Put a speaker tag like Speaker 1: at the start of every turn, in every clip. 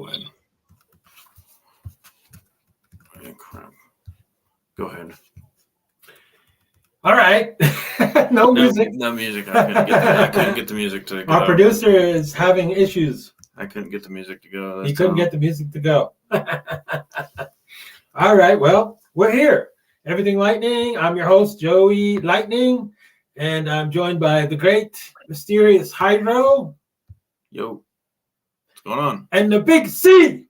Speaker 1: win. Oh, crap. Go ahead.
Speaker 2: All right. No music.
Speaker 1: No music. I couldn't get the music to go.
Speaker 2: Our producer is having issues.
Speaker 1: I couldn't get the music to go.
Speaker 2: He couldn't get the music to go. All right. Well, we're here. Everything Lightning. I'm your host, Joey Lightning, and I'm joined by the great, mysterious Hydro.
Speaker 1: Yo. What's going on?
Speaker 2: And the Big C.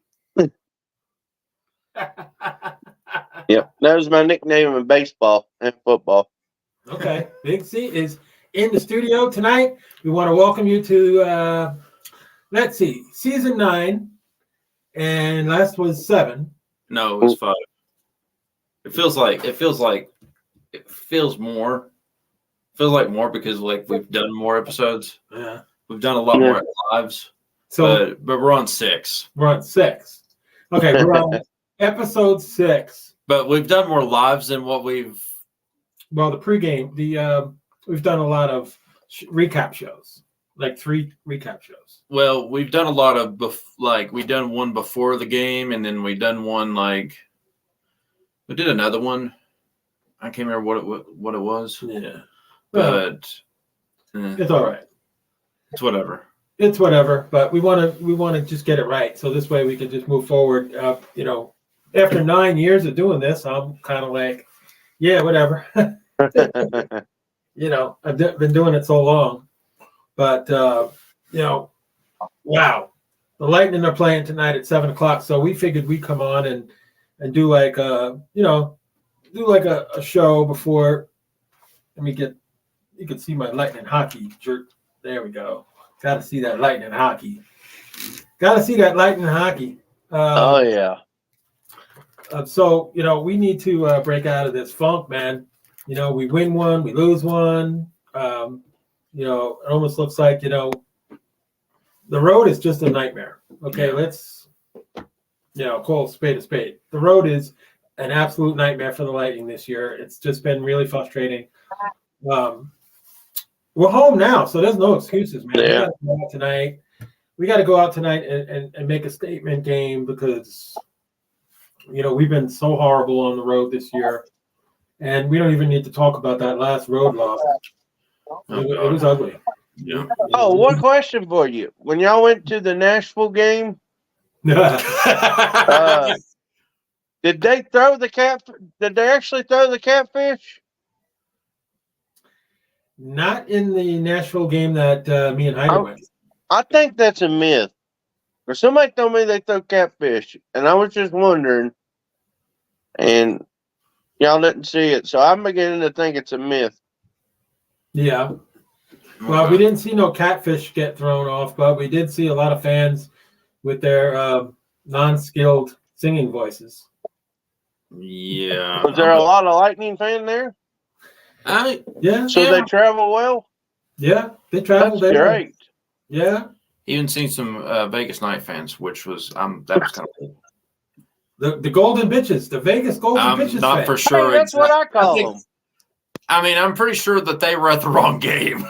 Speaker 3: Yep, that was my nickname in baseball and football.
Speaker 2: Okay, Big C is in the studio tonight. We want to welcome you to, let's see, season 9, and last was 7.
Speaker 1: No, it was 5. It feels more because we've done more episodes.
Speaker 2: Yeah,
Speaker 1: we've done a lot more lives.
Speaker 2: So,
Speaker 1: but we're on 6.
Speaker 2: We're on 6. Okay, we're on episode 6.
Speaker 1: But we've done more lives than what we've.
Speaker 2: Well, the pregame, we've done a lot of recap shows, like 3 recap shows.
Speaker 1: Well, we've done a lot of we've done one before the game, and then we've done one we did another one. I can't remember what it was.
Speaker 2: Yeah,
Speaker 1: but
Speaker 2: it's all right.
Speaker 1: It's whatever.
Speaker 2: It's whatever. But we want to just get it right, so this way we can just move forward. After 9 years of doing this, I'm kind of like, yeah, whatever. I've been doing it so long. But, wow. The Lightning are playing tonight at 7 o'clock. So we figured we'd come on and do a show before. You can see my Lightning hockey shirt. There we go. Got to see that Lightning hockey.
Speaker 3: Oh, yeah.
Speaker 2: So, we need to break out of this funk, man. We win one, we lose one. It almost looks like, the road is just a nightmare. Okay, let's, call a spade a spade. The road is an absolute nightmare for the Lightning this year. It's just been really frustrating. We're home now, so there's no excuses, man.
Speaker 3: Yeah.
Speaker 2: We got to go out tonight and make a statement game because we've been so horrible on the road this year, and we don't even need to talk about that last road loss. It was ugly.
Speaker 1: Yeah.
Speaker 3: Oh, one question for you. When y'all went to the Nashville game, did they throw the cat? Did they actually throw the catfish?
Speaker 2: Not in the Nashville game that me and Heidi went.
Speaker 3: I think that's a myth. Or somebody told me they throw catfish, and I was just wondering, and y'all didn't see it, so I'm beginning to think it's a myth.
Speaker 2: Yeah. Well, we didn't see no catfish get thrown off, but we did see a lot of fans with their non-skilled singing voices.
Speaker 1: Yeah.
Speaker 3: Was there a lot of Lightning fan there?
Speaker 2: Yeah.
Speaker 3: So they travel well?
Speaker 2: Yeah, they traveled
Speaker 3: That's
Speaker 2: there.
Speaker 3: great.
Speaker 2: Yeah.
Speaker 1: Even seen some Vegas Night fans, which was that was kind of cool.
Speaker 2: The Golden Bitches, the Vegas Golden Bitches.
Speaker 1: Not
Speaker 2: fan.
Speaker 1: for sure.
Speaker 3: Hey, that's what I call them.
Speaker 1: I mean, I'm pretty sure that they were at the wrong game.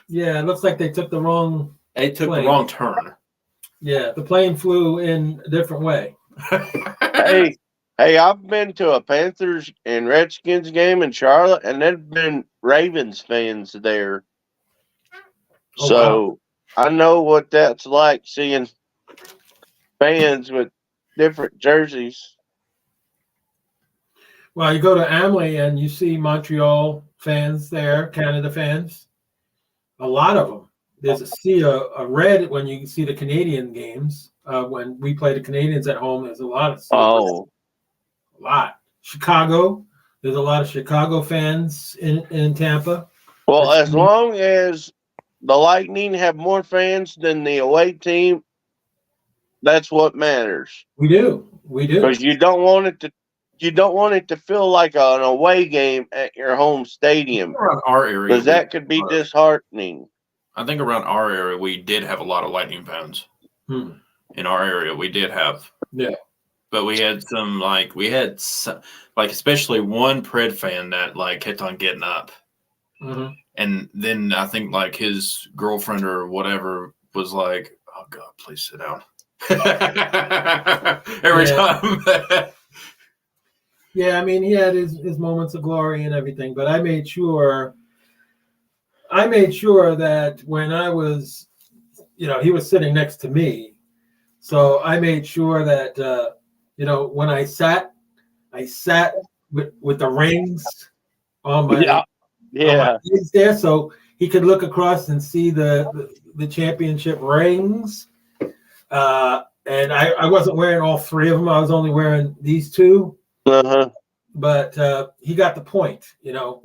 Speaker 2: Yeah, it looks like they took the wrong.
Speaker 1: They took
Speaker 2: plane.
Speaker 1: the wrong turn.
Speaker 2: Yeah, the plane flew in a different way.
Speaker 3: Hey, I've been to a Panthers and Redskins game in Charlotte, and there's been Ravens fans there.
Speaker 2: Oh,
Speaker 3: So
Speaker 2: wow.
Speaker 3: I know what that's like, seeing fans with different jerseys.
Speaker 2: Well, you go to Amley and you see Montreal fans there, Canada fans. A lot of them. There's a sea of red when you see the Canadian games. When we play the Canadians at home, there's a lot of.
Speaker 3: Oh.
Speaker 2: A lot. Chicago. There's a lot of Chicago fans in Tampa.
Speaker 3: Well, as long as the Lightning have more fans than the away team, that's what matters.
Speaker 2: We do.
Speaker 3: Because you don't want it to feel like an away game at your home stadium.
Speaker 1: Around our area,
Speaker 3: Because that could be disheartening.
Speaker 1: I think around our area, we did have a lot of Lightning fans. In our area, we did have.
Speaker 2: Yeah.
Speaker 1: But we had especially one Pred fan that kept on getting up.
Speaker 2: Mm-hmm.
Speaker 1: And then I think his girlfriend or whatever was like, Oh God, please sit down. Every time.
Speaker 2: Yeah, I mean, he had his moments of glory and everything, but I made sure that when I was, he was sitting next to me. So I made sure that, when I sat with the rings on my,
Speaker 3: Yeah. Yeah.
Speaker 2: knees there, so he could look across and see the championship rings. And I wasn't wearing all three of them. I was only wearing these two.
Speaker 3: Uh-huh.
Speaker 2: But he got the point,
Speaker 3: Yeah.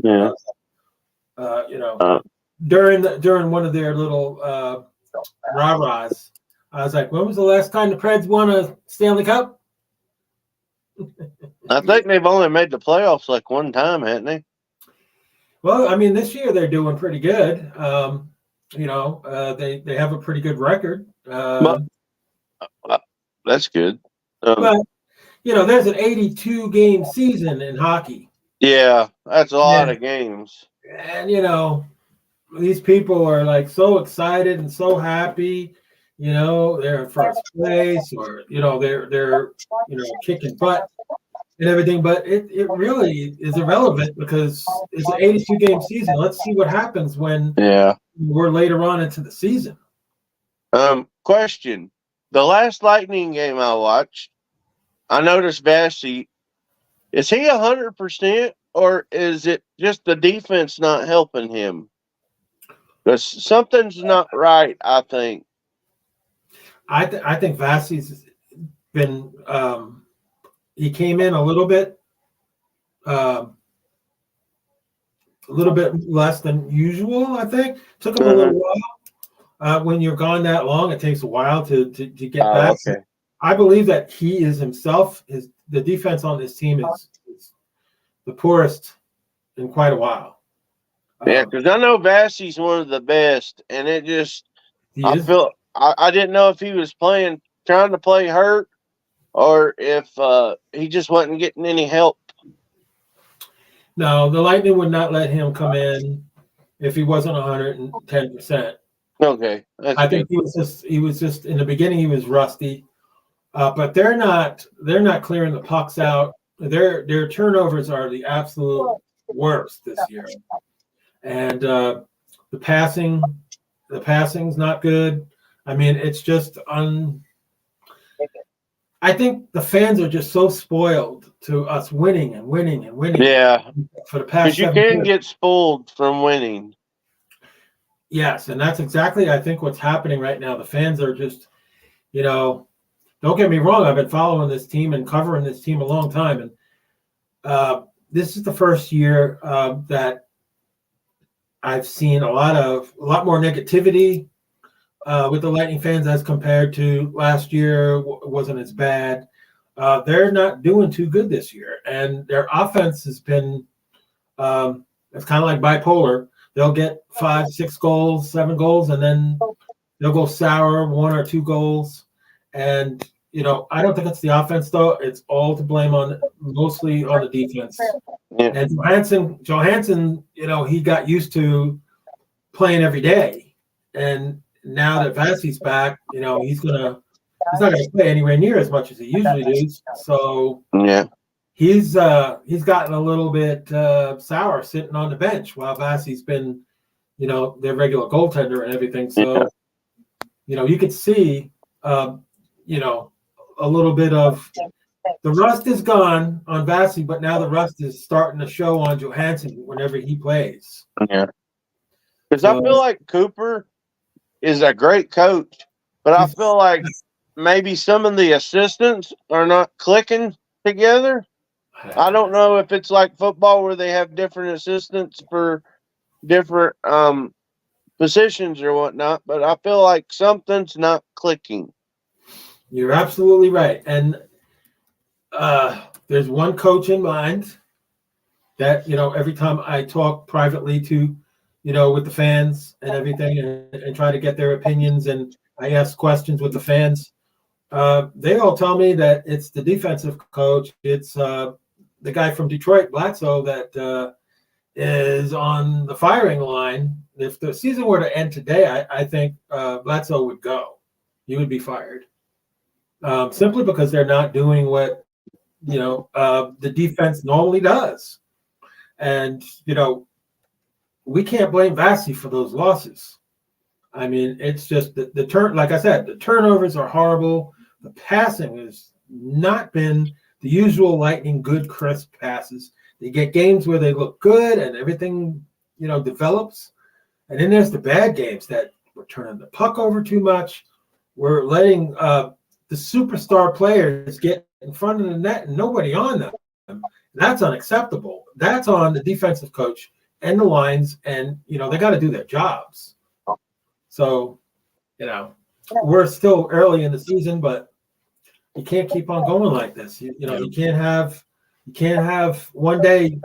Speaker 2: during one of their little rah-rahs, I was like, when was the last time the Preds won a Stanley Cup?
Speaker 3: I think they've only made the playoffs like one time, haven't they?
Speaker 2: Well, I mean, this year they're doing pretty good. They have a pretty good record.
Speaker 3: That's good.
Speaker 2: But there's an 82 game season in hockey.
Speaker 3: Yeah, that's a lot of games.
Speaker 2: And these people are like so excited and so happy. They're in first place, or they're kicking butt and everything. But it really is irrelevant because it's an 82 game season. Let's see what happens when we're later on into the season.
Speaker 3: Question: the last Lightning game I watched, I noticed Vasi. Is he 100%, or is it just the defense not helping him? Because something's not right, I think.
Speaker 2: I think Vasi's been. He came in a little bit less than usual. I think took him a little while. When you're gone that long, it takes a while to get back.
Speaker 3: Okay.
Speaker 2: I believe that he is himself. The defense on this team is the poorest in quite a while.
Speaker 3: Yeah, because I know Vasi's one of the best, and it just I didn't know if he was trying to play hurt, or if he just wasn't getting any help.
Speaker 2: No, the Lightning would not let him come in if he wasn't 110%.
Speaker 3: Okay,
Speaker 2: I think he was just in the beginning he was rusty. But they're not clearing the pucks out. Their turnovers are the absolute worst this year, and the passing's not good. I mean, it's just I think the fans are just so spoiled to us winning and winning and winning.
Speaker 3: Yeah,
Speaker 2: for the past.
Speaker 3: Because you can get spoiled from winning.
Speaker 2: Yes, and that's exactly I think what's happening right now. The fans are just, don't get me wrong. I've been following this team and covering this team a long time, and this is the first year that I've seen a lot more negativity with the Lightning fans as compared to last year. It wasn't as bad. They're not doing too good this year, and their offense has been it's kind of like bipolar. They'll get 5, 6 goals, 7 goals, and then they'll go sour 1 or 2 goals. And, I don't think it's the offense, though. It's all to blame mostly on the defense.
Speaker 3: Yeah.
Speaker 2: And Johansson, he got used to playing every day. And now that Vasi's back, he's not going to play anywhere near as much as he usually does. So
Speaker 3: yeah,
Speaker 2: he's gotten a little bit sour sitting on the bench while Vasi's been, their regular goaltender and everything. So, you could see, a little bit of the rust is gone on Vasi, but now the rust is starting to show on Johansson whenever he plays.
Speaker 3: Yeah, because I feel like Cooper is a great coach, but I feel like maybe some of the assistants are not clicking together. I don't know if it's like football where they have different assistants for different positions or whatnot, but I feel like something's not clicking.
Speaker 2: You're absolutely right. And there's one coach in mind that, every time I talk privately to, with the fans and everything and try to get their opinions and I ask questions with the fans, they all tell me that it's the defensive coach. It's the guy from Detroit, Bledsoe, that is on the firing line. If the season were to end today, I think Bledsoe would go. you would be fired. Simply because they're not doing what the defense normally does. And we can't blame Vassy for those losses. I mean, it's just like I said, the turnovers are horrible. The passing has not been the usual Lightning good, crisp passes. They get games where they look good and everything, develops. And then there's the bad games that we're turning the puck over too much. We're letting the superstar players get in front of the net and nobody on them. That's unacceptable. That's on the defensive coach and the lines, and they got to do their jobs. So, we're still early in the season, but you can't keep on going like this. You can't have one day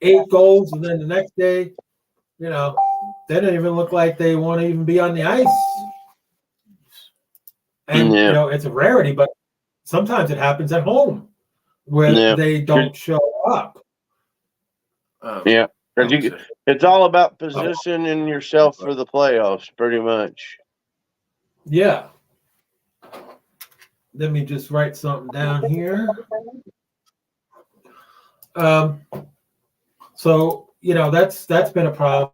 Speaker 2: 8 goals and then the next day, they don't even look like they want to even be on the ice. And it's a rarity, but sometimes it happens at home where they don't show up.
Speaker 3: It's all about positioning yourself for the playoffs, pretty much.
Speaker 2: Yeah. Let me just write something down here. So that's been a problem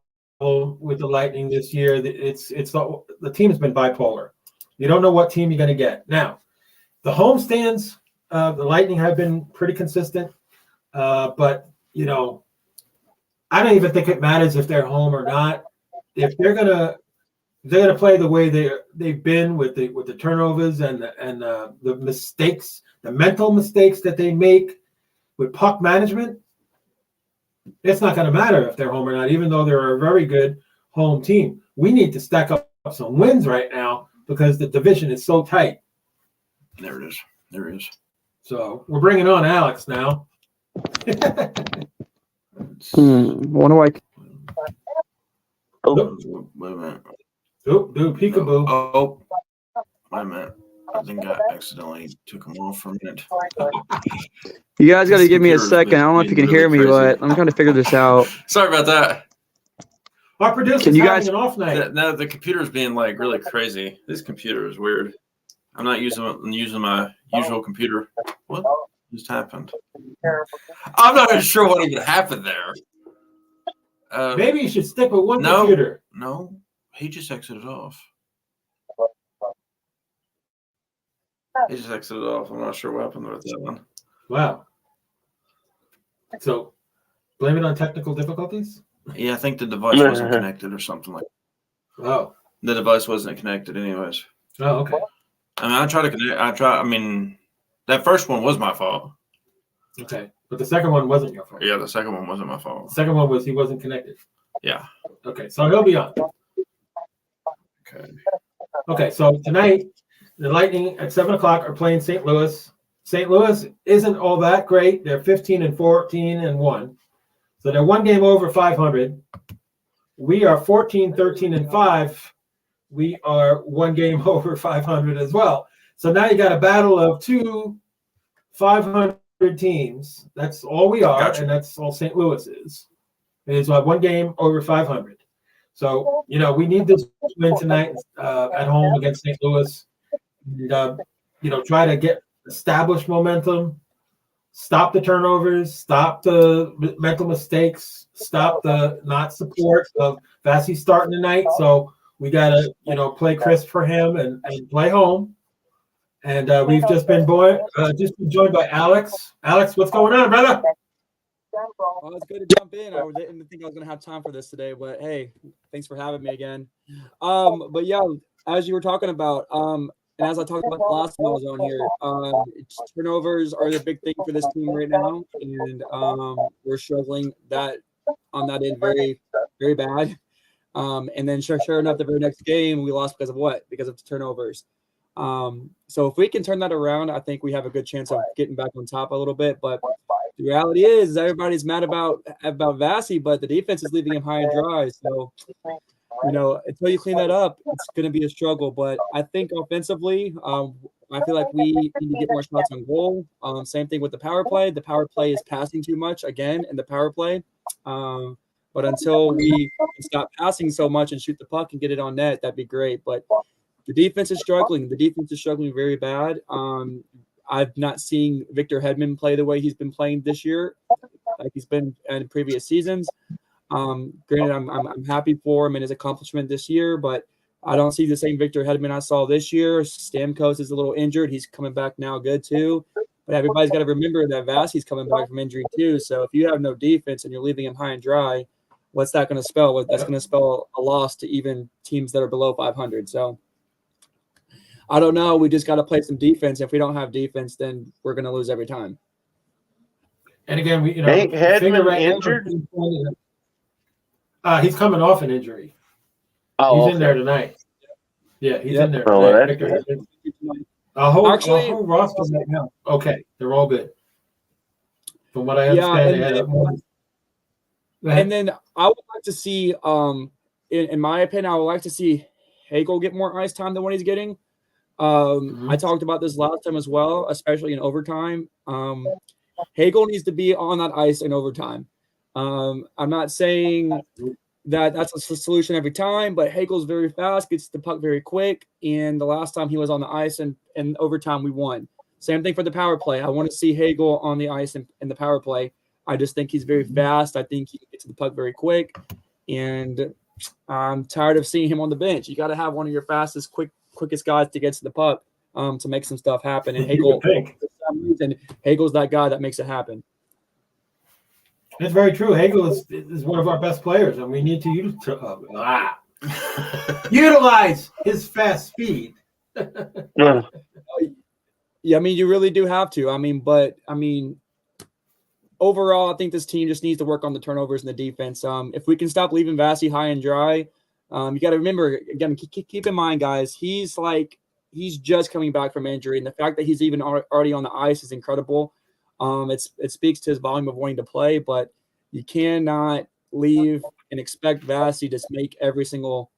Speaker 2: with the Lightning this year. The team has been bipolar. You don't know what team you're going to get. Now, the homestands, the Lightning have been pretty consistent, but I don't even think it matters if they're home or not. If they're gonna play the way they've been with the turnovers and the mistakes, the mental mistakes that they make with puck management, it's not going to matter if they're home or not, even though they're a very good home team. We need to stack up some wins right now because the division is so tight.
Speaker 1: There it is.
Speaker 2: So we're bringing on Alex now.
Speaker 4: Wonder why.
Speaker 1: Wait a minute.
Speaker 2: Do peekaboo.
Speaker 1: Oh, wait a minute. I think I accidentally took them off for a minute.
Speaker 4: You guys got to give me a second. I don't know if you can hear me, but I'm trying to figure this out.
Speaker 1: Sorry about that.
Speaker 2: Our producer's having an off night.
Speaker 1: No, the computer's being really crazy. This computer is weird. I'm not using my usual computer. What just happened? I'm not even sure what even happened there.
Speaker 2: Maybe you should stick with one computer.
Speaker 1: No, he just exited off. He just exited off. I'm not sure what happened with that one.
Speaker 2: Wow. So, blame it on technical difficulties?
Speaker 1: Yeah, I think the device wasn't connected or something like that.
Speaker 2: Oh.
Speaker 1: The device wasn't connected anyways.
Speaker 2: Oh, okay.
Speaker 1: I mean, I tried to connect. That first one was my fault.
Speaker 2: Okay. But the second one wasn't your fault.
Speaker 1: Yeah, the second one wasn't my fault.
Speaker 2: The second one was he wasn't connected.
Speaker 1: Yeah.
Speaker 2: Okay, so he'll be on. Okay, so tonight, the Lightning at 7 o'clock are playing St. Louis. St. Louis isn't all that great. They're 15-14-1. So they're one game over 500. We are 14-13-5. We are one game over 500 as well. So now you got a battle of 2 500 teams. That's all we are,
Speaker 1: Gotcha.
Speaker 2: and that's all St. Louis is. It's one game over 500. So, we need this win tonight at home against St. Louis. And, try to establish momentum, stop the turnovers, stop the mental mistakes, stop the not support of Vassy starting tonight. So we got to, play crisp for him and play home. And we've just been joined by Alex. Alex, what's going on, brother?
Speaker 4: Well, it's good to jump in. I didn't think I was going to have time for this today, but hey, thanks for having me again. But yeah, as you were talking about, and as I talked about the last time I was on here, turnovers are the big thing for this team right now, and we're struggling on that end very, very bad. And then sure enough, the very next game we lost because of what? Because of the turnovers. So if we can turn that around, I think we have a good chance of getting back on top a little bit. But the reality is everybody's mad about Vassy, but the defense is leaving him high and dry. So, until you clean that up, it's going to be a struggle. But I think offensively, I feel like we need to get more shots on goal. Same thing with the power play. The power play is passing too much again in the power play. But until we stop passing so much and shoot the puck and get it on net, that'd be great. But the defense is struggling. The defense is struggling very bad. I've not seen Victor Hedman play the way he's been playing this year, like he's been in previous seasons. Granted, I'm happy for him and his accomplishment this year, but I don't see the same Victor Hedman I saw this year. Stamkos is a little injured. He's coming back now good too. But everybody's got to remember that Vasi's coming back from injury too. So if you have no defense and you're leaving him high and dry, what's that going to spell? That's going to spell a loss to even teams that are below 500. So I don't know. We just got to play some defense. If we don't have defense, then we're going to lose every time.
Speaker 2: And again,
Speaker 3: Ain't Hedman injured?
Speaker 2: He's coming off an injury.
Speaker 3: Oh,
Speaker 2: He's in there tonight. Yeah, he's in there.
Speaker 3: Oh,
Speaker 2: Tonight.
Speaker 3: that's
Speaker 2: Victor Hedman. A whole roster right
Speaker 3: Oh,
Speaker 2: now. Okay, they're all good. From what I understand,
Speaker 4: and then I would like to see, in my opinion, I would like to see Hagel get more ice time than what he's getting. I talked about this last time as well, especially in overtime. Hagel needs to be on that ice in overtime. I'm not saying that that's a solution every time, but Hagel's very fast, gets the puck very quick, and the last time he was on the ice in overtime, we won. Same thing for the power play. I want to see Hagel on the ice in the power play. I just think he's very fast. I think he gets the puck very quick, and I'm tired of seeing him on the bench. You got to have one of your fastest, quickest guys to get to the puck to make some stuff happen. And Hagel, for some reason, Hagel's that guy that makes it happen.
Speaker 2: That's very true. Hagel is one of our best players, and we need to utilize his fast speed.
Speaker 4: Yeah, I mean, you really do have to. Overall, I think this team just needs to work on the turnovers and the defense. If we can stop leaving Vasi high and dry, you got to remember, again, keep in mind, guys, he's just coming back from injury, and the fact that he's even already on the ice is incredible. It speaks to his volume of wanting to play, but you cannot leave and expect Vasi to make every single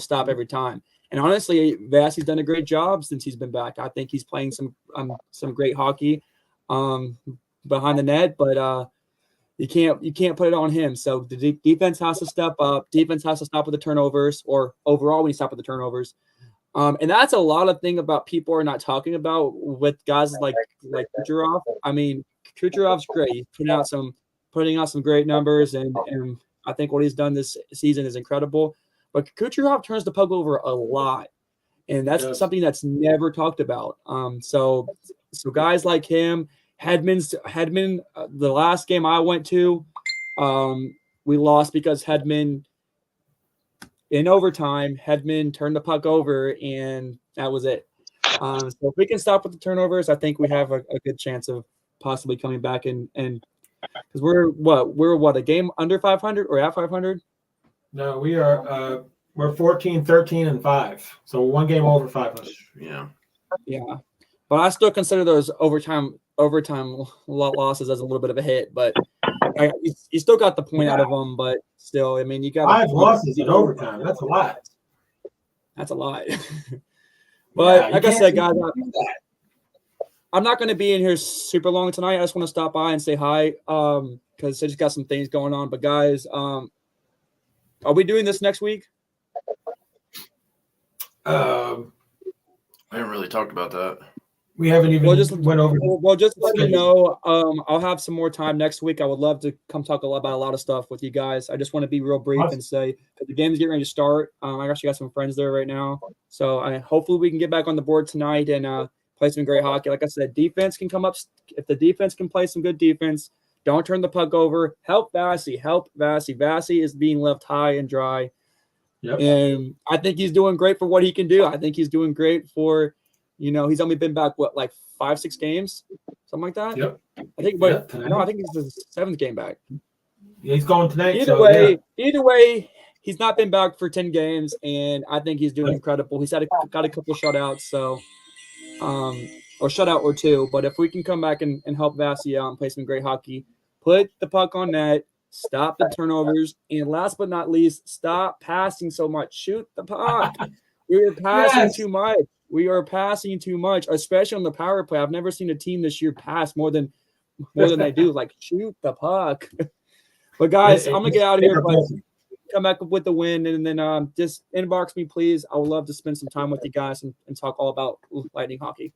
Speaker 4: stop every time. And honestly, Vasi's done a great job since he's been back. I think he's playing some great hockey behind the net, but you can't put it on him. So the defense has to step up. Defense has to stop with the turnovers, or overall we stop with the turnovers. And that's a lot of thing about people are not talking about with guys like Kucherov. I mean, Kucherov's great. He's putting out some great numbers, and I think what he's done this season is incredible. But Kucherov turns the puck over a lot, and that's something that's never talked about. So guys like him, Hedman. The last game I went to, we lost because Hedman. In overtime, Hedman turned the puck over, and that was it. So if we can stop with the turnovers, I think we have a good chance of possibly coming back and because we're a game under 500 or at 500?
Speaker 2: No, we're 14, 13, and 5. So one game over 500.
Speaker 1: Yeah.
Speaker 4: Yeah. But I still consider those overtime losses as a little bit of a hit, but you still got the point out of them, but still, I mean, you got
Speaker 2: 5 losses in overtime. That's a lot.
Speaker 4: That's a lot. But like I said, guys, I'm not going to be in here super long tonight. I just want to stop by and say hi because I just got some things going on. But guys, are we doing this next week?
Speaker 1: I haven't really talked about that.
Speaker 2: We haven't even went over.
Speaker 4: Well, just let me know. I'll have some more time next week. I would love to come talk about a lot of stuff with you guys. I just want to be real brief and say that the game's getting ready to start. I actually got some friends there right now. So hopefully we can get back on the board tonight and play some great hockey. Like I said, defense can come up. If the defense can play some good defense, don't turn the puck over. Help Vasi. Vasi is being left high and dry.
Speaker 2: Yep.
Speaker 4: And I think he's doing great for what he can do. I think he's doing great for – he's only been back, 5-6 games? Something like that?
Speaker 2: Yep.
Speaker 4: I think, but no, I think it's his 7th game back.
Speaker 2: Yeah, he's going tonight.
Speaker 4: Either way, he's not been back for 10 games, and I think he's doing incredible. He's got a couple shutouts, so or shutout or 2. But if we can come back and help Vasi out and play some great hockey, put the puck on net, stop the turnovers, and last but not least, stop passing so much. Shoot the puck. We're passing too much. We are passing too much, especially on the power play. I've never seen a team this year pass more than they do. Shoot the puck. But guys, I'm gonna get out of here. But come back with the win, and then just inbox me, please. I would love to spend some time with you guys and talk all about Lightning hockey.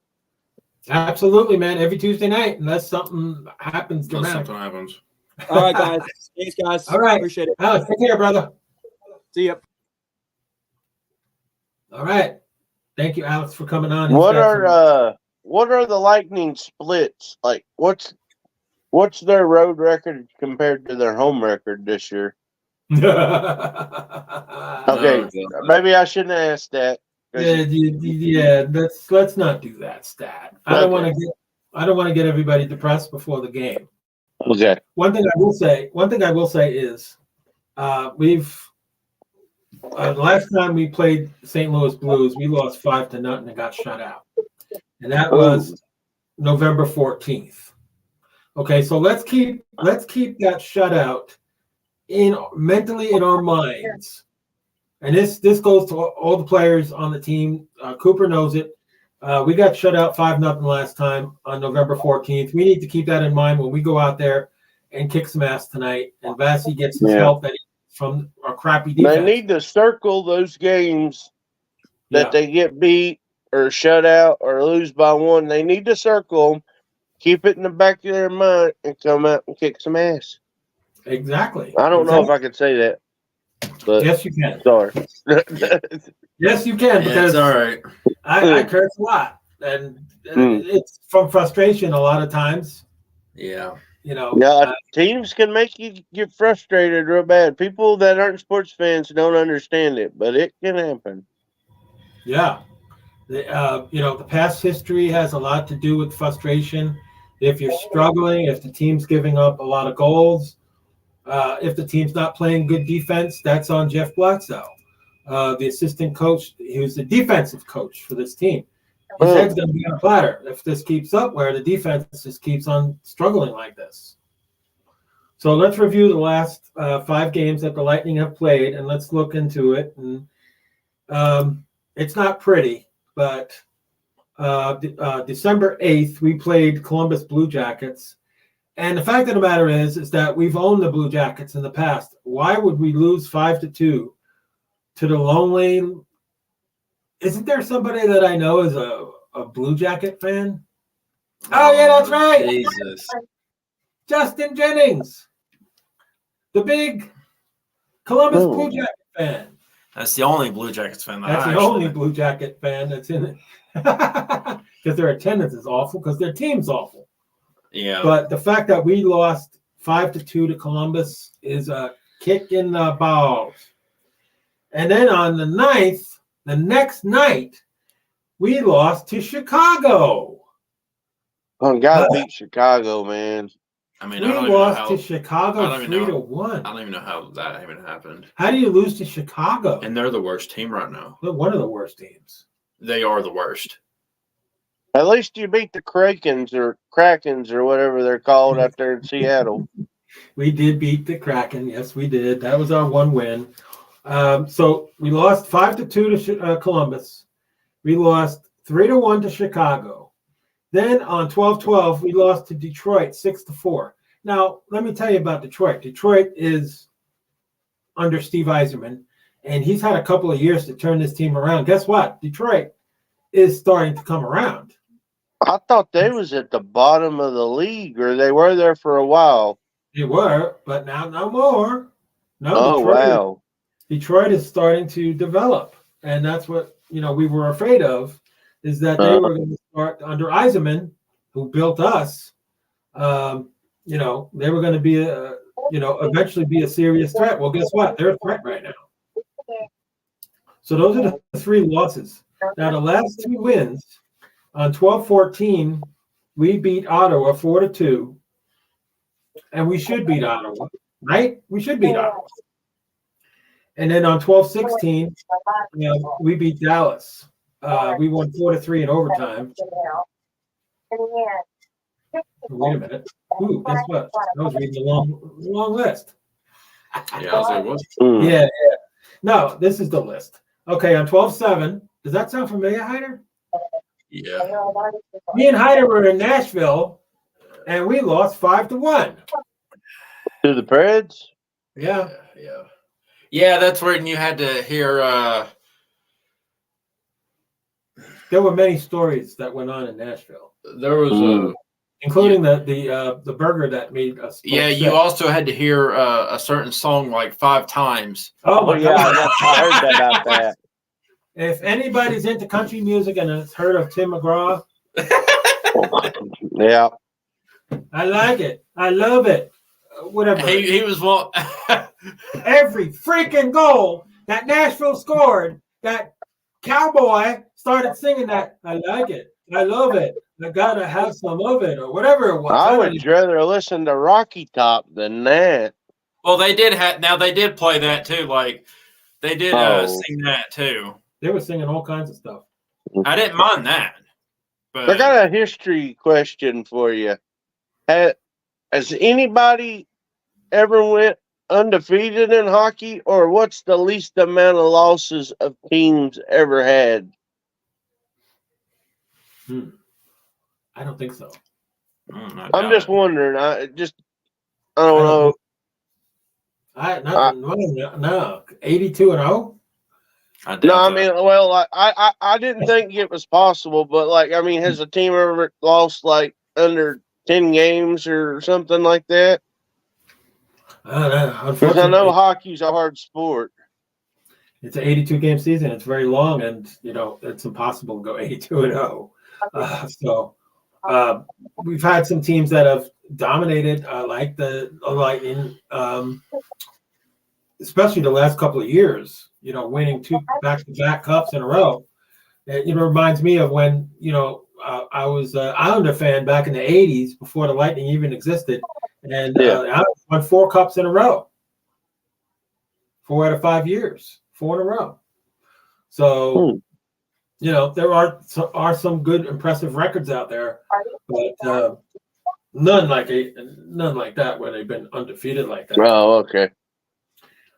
Speaker 2: Absolutely, man. Every Tuesday night, unless something happens
Speaker 1: Unless
Speaker 2: dramatic.
Speaker 1: something happens.
Speaker 4: All right, guys. Thanks, guys.
Speaker 2: All right.
Speaker 4: Appreciate it.
Speaker 2: Alex, take care, brother.
Speaker 4: See ya.
Speaker 2: All right. Thank you, Alex, for coming on.
Speaker 3: What are the Lightning splits like? What's their road record compared to their home record this year? Okay, maybe I shouldn't ask that.
Speaker 2: Yeah. Let's not do that stat. I don't want to get everybody depressed before the game.
Speaker 3: Okay.
Speaker 2: One thing I will say is we've the last time we played St. Louis Blues, we lost 5-0 and got shut out, and that was November 14th. Okay, so let's keep that shutout mentally in our minds, and this goes to all the players on the team. Cooper knows it. We got shut out 5-0 last time on November 14th. We need to keep that in mind when we go out there and kick some ass tonight, and Vasi gets his help that from a crappy defense.
Speaker 3: They need to circle those games that they get beat or shut out or lose by one. They need to circle them, keep it in the back of their mind, and come out and kick some ass.
Speaker 2: Exactly.
Speaker 3: I don't know if I could say that. But
Speaker 2: yes, you can.
Speaker 3: Sorry.
Speaker 2: Yes, you can, because
Speaker 1: it's all right.
Speaker 2: I curse a lot, and it's from frustration a lot of times.
Speaker 1: Yeah.
Speaker 3: Teams can make you get frustrated real bad. People that aren't sports fans don't understand it, but it can happen.
Speaker 2: Yeah. The past history has a lot to do with frustration. If you're struggling, if the team's giving up a lot of goals, if the team's not playing good defense, that's on Jeff Bledsoe, the assistant coach, who's the defensive coach for this team. His head's going to be on a platter if this keeps up, where the defense just keeps on struggling like this. So let's review the last 5 games that the Lightning have played, and let's look into it. And it's not pretty, but December 8th, we played Columbus Blue Jackets. And the fact of the matter is that we've owned the Blue Jackets in the past. Why would we lose 5-2 to the lonely? Isn't there somebody that I know is a Blue Jacket fan? Oh, yeah, that's right.
Speaker 1: Jesus.
Speaker 2: Justin Jennings, the big Columbus Blue Jacket fan.
Speaker 1: That's the only Blue Jackets fan.
Speaker 2: That's the only Blue Jacket fan that's in it. Because their attendance is awful, because their team's awful.
Speaker 1: Yeah.
Speaker 2: But the fact that we lost 5-2 to Columbus is a kick in the balls. And then on the 9th, the next night, we lost to Chicago.
Speaker 3: Gotta beat Chicago, man.
Speaker 1: I mean,
Speaker 2: We lost to Chicago 3-1.
Speaker 1: I don't even know how that even happened.
Speaker 2: How do you lose to Chicago?
Speaker 1: And they're the worst team right now.
Speaker 2: They're one of the worst teams.
Speaker 1: They are the worst.
Speaker 3: At least you beat the Krakens or whatever they're called out there in Seattle.
Speaker 2: We did beat the Kraken. Yes, we did. That was our one win. So we lost 5-2 to Columbus. We lost 3-1 to Chicago. Then on 12/12, we lost to Detroit 6-4. Now, let me tell you about Detroit. Detroit is under Steve Yzerman, and he's had a couple of years to turn this team around. Guess what? Detroit is starting to come around.
Speaker 3: I thought they was at the bottom of the league, or they were there for a while.
Speaker 2: They were, but now no more. No,
Speaker 3: Oh, wow.
Speaker 2: Detroit is starting to develop, and that's what we were afraid of, is that they were going to start under Yzerman, who built us. They were going to be eventually be a serious threat. Well, guess what? They're a threat right now. So those are the 3 losses. Now the last 2 wins, on 12/14, we beat Ottawa 4-2, and we should beat Ottawa, right? We should beat Ottawa. And then on 12/16, we beat Dallas. We won 4-3 in overtime. Wait a minute. Ooh, guess what? I was reading a long list.
Speaker 1: Yeah, I was like, what?
Speaker 2: Yeah. No, this is the list. Okay, on 12/7, does that sound familiar, Hyder?
Speaker 1: Yeah.
Speaker 2: Me and Hyder were in Nashville, and we lost 5-1.
Speaker 3: To the Preds?
Speaker 2: Yeah.
Speaker 1: Yeah, that's where you had to hear.
Speaker 2: There were many stories that went on in Nashville,
Speaker 1: There was
Speaker 3: Mm.
Speaker 2: including the burger that made us. both
Speaker 1: Yeah, you
Speaker 2: sick.
Speaker 1: also had to hear a certain song like 5 times.
Speaker 2: Oh
Speaker 3: Oh
Speaker 2: my
Speaker 3: yeah,
Speaker 2: God!
Speaker 3: I heard that about that.
Speaker 2: If anybody's into country music and has heard of Tim McGraw,
Speaker 3: Yeah.
Speaker 2: I like it. I love it. Whatever.
Speaker 1: He was one.
Speaker 2: Every freaking goal that Nashville scored, that Cowboy started singing that. I like it. I love it. I gotta have some of it, or whatever it was.
Speaker 3: I
Speaker 2: don't
Speaker 3: would
Speaker 2: even-
Speaker 3: rather listen to Rocky Top than that.
Speaker 1: Well, they did have. Now they did play that too. Like they did
Speaker 3: Oh.
Speaker 1: sing that too.
Speaker 2: They were singing all kinds of stuff.
Speaker 1: I didn't mind that. But
Speaker 3: I got a history question for you. Has anybody ever went undefeated in hockey, or what's the least amount of losses of teams ever had?
Speaker 2: I don't think so.
Speaker 1: I
Speaker 3: I'm
Speaker 1: doubt
Speaker 3: just
Speaker 1: it.
Speaker 3: wondering. I don't
Speaker 2: don't
Speaker 3: know.
Speaker 2: No. 82-0.
Speaker 1: I doubt
Speaker 3: No, I
Speaker 1: that.
Speaker 3: mean, well, I didn't think it was possible, but like, I mean, has a team ever lost like under 10 games or something like that?
Speaker 2: I don't know.
Speaker 3: Because I
Speaker 2: Unfortunately,
Speaker 3: know hockey's a hard sport.
Speaker 2: it's an 82-game season. It's very long, and it's impossible to go 82-0. So we've had some teams that have dominated, like the Lightning, especially the last couple of years. Winning 2 back-to-back cups in a row. It reminds me of when I was an Islander fan back in the '80s before the Lightning even existed, and I won 4 cups in a row. 4 out of 5 years, 4 in a row. So, there are some good, impressive records out there, but none like that where they've been undefeated like that.
Speaker 3: Oh, okay.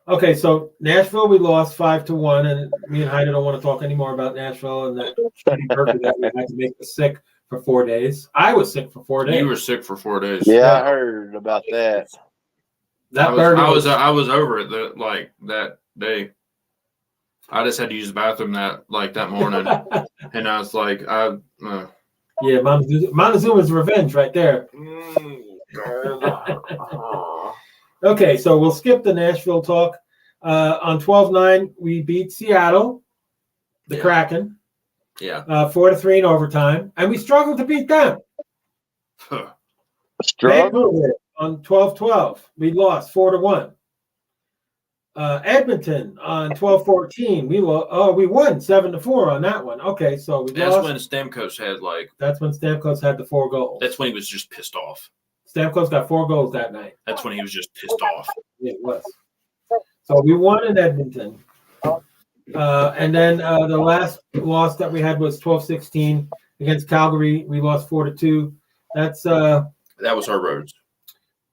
Speaker 2: Okay, so Nashville, we lost 5-1, and me and Heidi don't want to talk anymore about Nashville and that shitty burger that we had to make us sick for 4 days. I was sick for 4 days.
Speaker 1: You were sick for 4 days.
Speaker 3: Yeah, I heard about that.
Speaker 2: That burger.
Speaker 1: I was over it that day. I just had to use the bathroom that morning, and I was like,
Speaker 2: Yeah, Montezuma's revenge right there. Okay, so we'll skip the Nashville talk. On 12-9, we beat Seattle, the Kraken,
Speaker 1: yeah.
Speaker 2: 4-3 in overtime, and we struggled to beat them.
Speaker 3: Struggle.
Speaker 2: Vancouver on 12-12, we lost 4-1. Edmonton on 12-14, we won 7-4 on that one. Okay, so we
Speaker 1: That's
Speaker 2: lost.
Speaker 1: when Stamkos had
Speaker 2: That's when Stamkos had the 4 goals.
Speaker 1: That's when he was just pissed off.
Speaker 2: Stamkos got 4 goals that night.
Speaker 1: That's when he was just pissed off.
Speaker 2: It was. So we won in Edmonton. And then the last loss that we had was 12-16 against Calgary. We lost 4-2. That's
Speaker 1: That was our roads.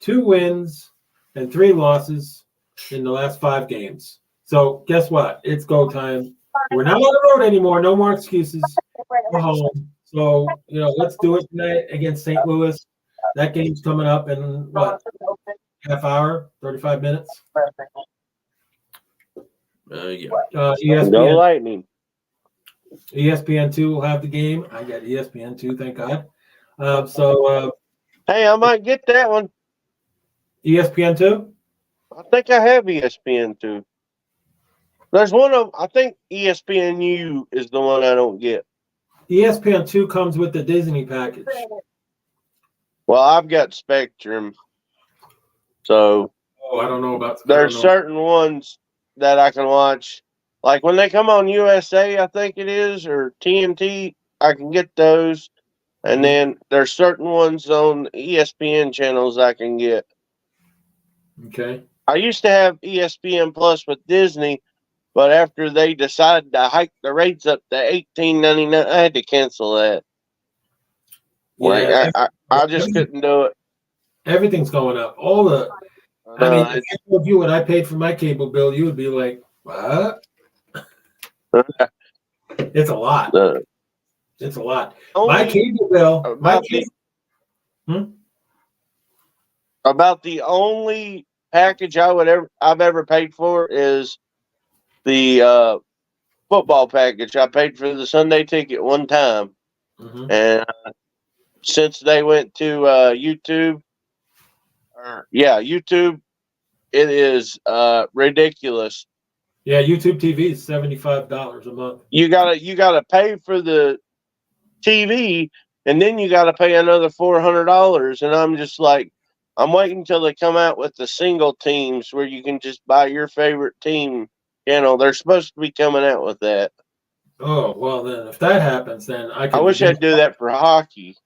Speaker 2: 2 wins and 3 losses in the last 5 games. So guess what? It's go time. We're not on the road anymore. No more excuses. We're home. So, let's do it tonight against St. Louis. That game's coming up in half hour, 35 minutes.
Speaker 1: Yeah.
Speaker 3: Go Lightning.
Speaker 2: ESPN2 will have the game. I got ESPN2, thank God.
Speaker 3: Hey, I might get that one.
Speaker 2: ESPN2?
Speaker 3: I think I have ESPN2. There's one of, I think ESPNU is the one I don't get.
Speaker 2: ESPN2 comes with the Disney package.
Speaker 3: Well, I've got Spectrum. So
Speaker 2: I don't know about.
Speaker 3: there's certain ones that I can watch. Like when they come on USA, I think it is, or TNT, I can get those. And then there's certain ones on ESPN channels I can get.
Speaker 2: Okay.
Speaker 3: I used to have ESPN Plus with Disney, but after they decided to hike the rates up to $18.99, I had to cancel that.
Speaker 2: Yeah,
Speaker 3: I just couldn't do it.
Speaker 2: everything's going up. All the. I mean, if I told you what I paid for my cable bill, you would be like, "What?" It's a lot. It's a lot. My cable bill.
Speaker 3: About the only package I've ever paid for is the football package. I paid for the Sunday ticket one time, and since they went to YouTube, YouTube, it is ridiculous.
Speaker 2: Yeah, YouTube TV is $75 a month.
Speaker 3: You gotta pay for the TV, and then you gotta pay another $400. And I'm just like, I'm waiting until they come out with the single teams where you can just buy your favorite team. They're supposed to be coming out with that.
Speaker 2: Oh, well, then if that happens, then
Speaker 3: I wish I'd do that for hockey.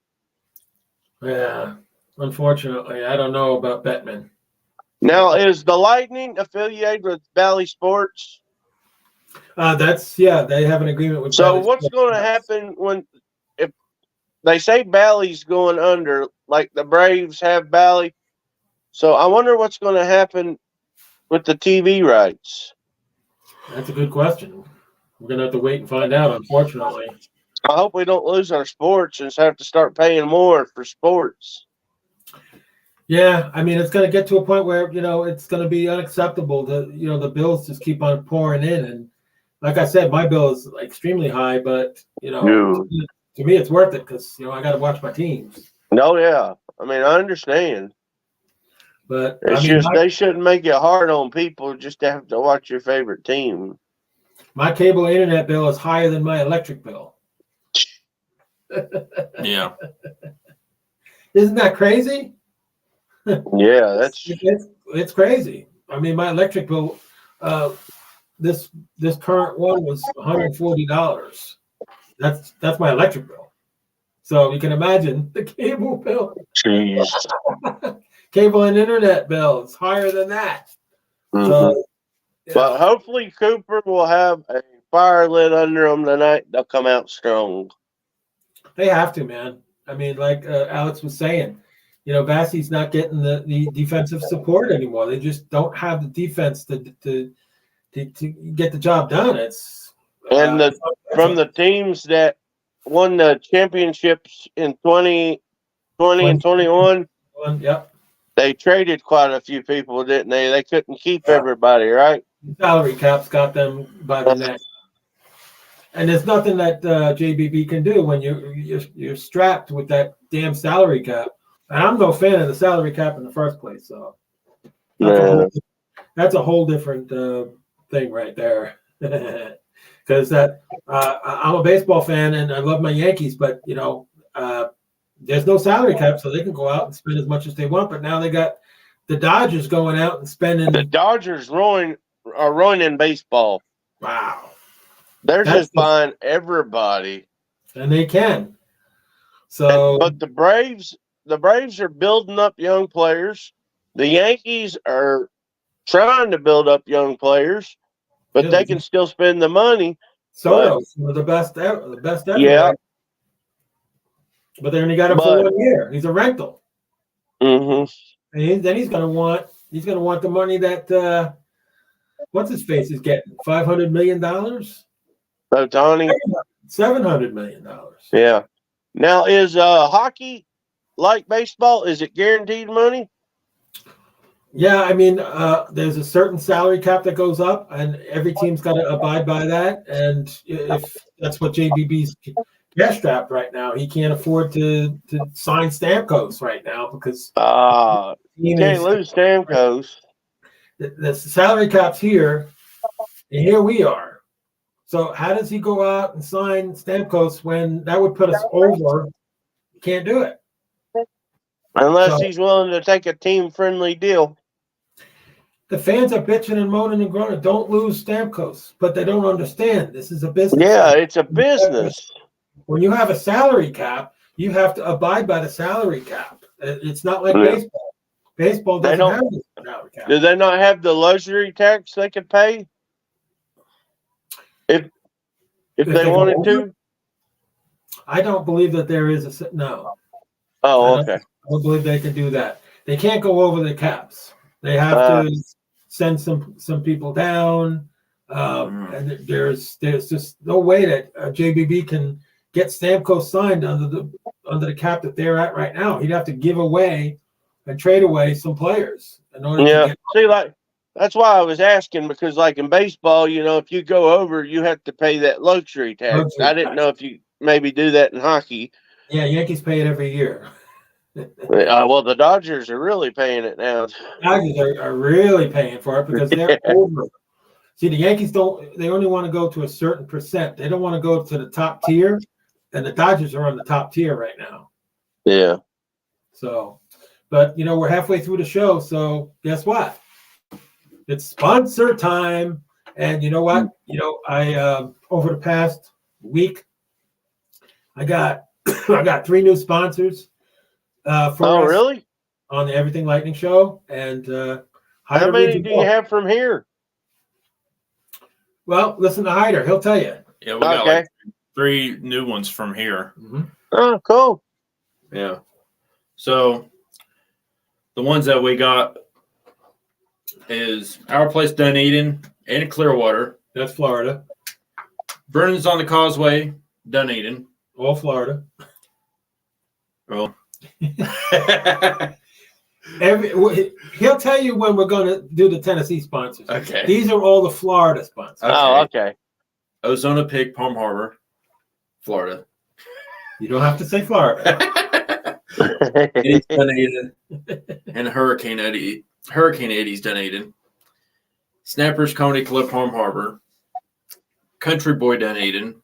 Speaker 2: Yeah, unfortunately, I don't know about Bettman.
Speaker 3: Now, is the Lightning affiliated with Bally Sports?
Speaker 2: They have an agreement with.
Speaker 3: So
Speaker 2: Bally
Speaker 3: what's
Speaker 2: Sports.
Speaker 3: going to happen if they say Bally's going under, like the Braves have Bally? So I wonder what's going to happen with the TV rights.
Speaker 2: That's a good question. We're gonna have to wait and find out. Unfortunately,
Speaker 3: I hope we don't lose our sports and have to start paying more for sports.
Speaker 2: yeah. I mean, it's gonna get to a point where it's gonna be unacceptable. The bills just keep on pouring in, and like I said, my bill is extremely high. But to me, it's worth it because I got to watch my teams.
Speaker 3: No, yeah. I mean, I understand.
Speaker 2: But
Speaker 3: It's they shouldn't make it hard on people just to have to watch your favorite team.
Speaker 2: my cable internet bill is higher than my electric bill.
Speaker 1: Yeah.
Speaker 2: Isn't that crazy?
Speaker 3: Yeah,
Speaker 2: It's crazy. I mean, my electric bill, this current one was $140. That's my electric bill. So you can imagine the cable bill.
Speaker 3: Jeez.
Speaker 2: Cable and internet bill is higher than that.
Speaker 3: Mm-hmm.
Speaker 2: So,
Speaker 3: But hopefully Cooper will have a fire lit under them tonight. They'll come out strong.
Speaker 2: they have to, man. I mean, like Alex was saying, Bassey's not getting the defensive support anymore. They just don't have the defense to get the job done. It's
Speaker 3: from the teams that won the championships in 2020 and 21.
Speaker 2: Yep.
Speaker 3: They traded quite a few people, didn't they? They couldn't keep everybody, right?
Speaker 2: Salary caps got them by the neck. And there's nothing that JBB can do when you're strapped with that damn salary cap. And I'm no fan of the salary cap in the first place. So that's a whole different thing right there. Because I'm a baseball fan and I love my Yankees, but there's no salary cap, so they can go out and spend as much as they want. But now they got the Dodgers going out and spending.
Speaker 3: The Dodgers are ruining baseball.
Speaker 2: Wow.
Speaker 3: They're just buying everybody.
Speaker 2: And they can. So,
Speaker 3: but the Braves are building up young players. The Yankees are trying to build up young players, but they can still spend the money.
Speaker 2: Soto's the best ever. The best ever.
Speaker 3: Yeah.
Speaker 2: Right? But they only got him for 1 year. He's a rental.
Speaker 3: Mm-hmm.
Speaker 2: And then he's gonna want the money that what's his face is getting $500 million.
Speaker 3: Ohtani.
Speaker 2: $700 million.
Speaker 3: Yeah. Now is hockey like baseball? Is it guaranteed money?
Speaker 2: Yeah, I mean, there's a certain salary cap that goes up, and every team's got to abide by that. And if that's what JBB's cash strapped right now, he can't afford to sign Stamkos right now because
Speaker 3: you can't lose Stamkos.
Speaker 2: The salary cap's here, and here we are. So how does he go out and sign Stamkos when that would put us over? Can't do it.
Speaker 3: Unless he's willing to take a team-friendly deal.
Speaker 2: The fans are bitching and moaning and groaning. Don't lose Stamkos, but they don't understand. This is a business.
Speaker 3: Yeah, it's a business.
Speaker 2: When you have a salary cap, you have to abide by the salary cap. It's not like baseball. Baseball doesn't have the salary cap.
Speaker 3: Do they not have the luxury tax they could pay? If they wanted to?
Speaker 2: I don't believe that there is no.
Speaker 3: Oh, okay.
Speaker 2: I don't believe they can do that. They can't go over the caps. They have to send some people down. And there's just no way that JBB can get Stamkos signed under the cap that they're at right now. He'd have to give away and trade away some players in order to
Speaker 3: Yeah.
Speaker 2: get.
Speaker 3: See, like that's why I was asking because, like in baseball, if you go over, you have to pay that luxury tax.
Speaker 2: Luxury
Speaker 3: I didn't
Speaker 2: tax.
Speaker 3: know if you maybe do that in hockey.
Speaker 2: Yeah, Yankees pay it every year.
Speaker 3: Well, the Dodgers are really paying it now.
Speaker 2: Dodgers are really paying for it because they're over. See, the Yankees they only want to go to a certain percent. They don't want to go to the top tier, and the Dodgers are on the top tier right now.
Speaker 3: Yeah.
Speaker 2: So, but we're halfway through the show, so guess what? It's sponsor time. And you know what? I over the past week, I got I got 3 new sponsors for us
Speaker 3: Really?
Speaker 2: on the Everything Lightning Show. And
Speaker 3: How many do you have from here?
Speaker 2: Well, listen to Hyder. He'll tell you.
Speaker 1: Yeah, we got like 3 new ones from here.
Speaker 2: Mm-hmm.
Speaker 3: Oh, cool.
Speaker 1: Yeah. So the ones that we got is Our Place Dunedin and Clearwater.
Speaker 2: That's Florida.
Speaker 1: Vernon's on the Causeway, Dunedin.
Speaker 2: All Florida.
Speaker 1: Well,
Speaker 2: He'll tell you when we're going to do the Tennessee sponsors.
Speaker 1: okay.
Speaker 2: These are all the Florida sponsors.
Speaker 3: Oh, okay.
Speaker 1: Ozona Pig, Palm Harbor, Florida.
Speaker 2: You don't have to say Florida.
Speaker 1: Eddie's Dunedin and Hurricane Eddie's Dunedin. Snappers Comedy Club, Palm Harbor. Country Boy Dunedin.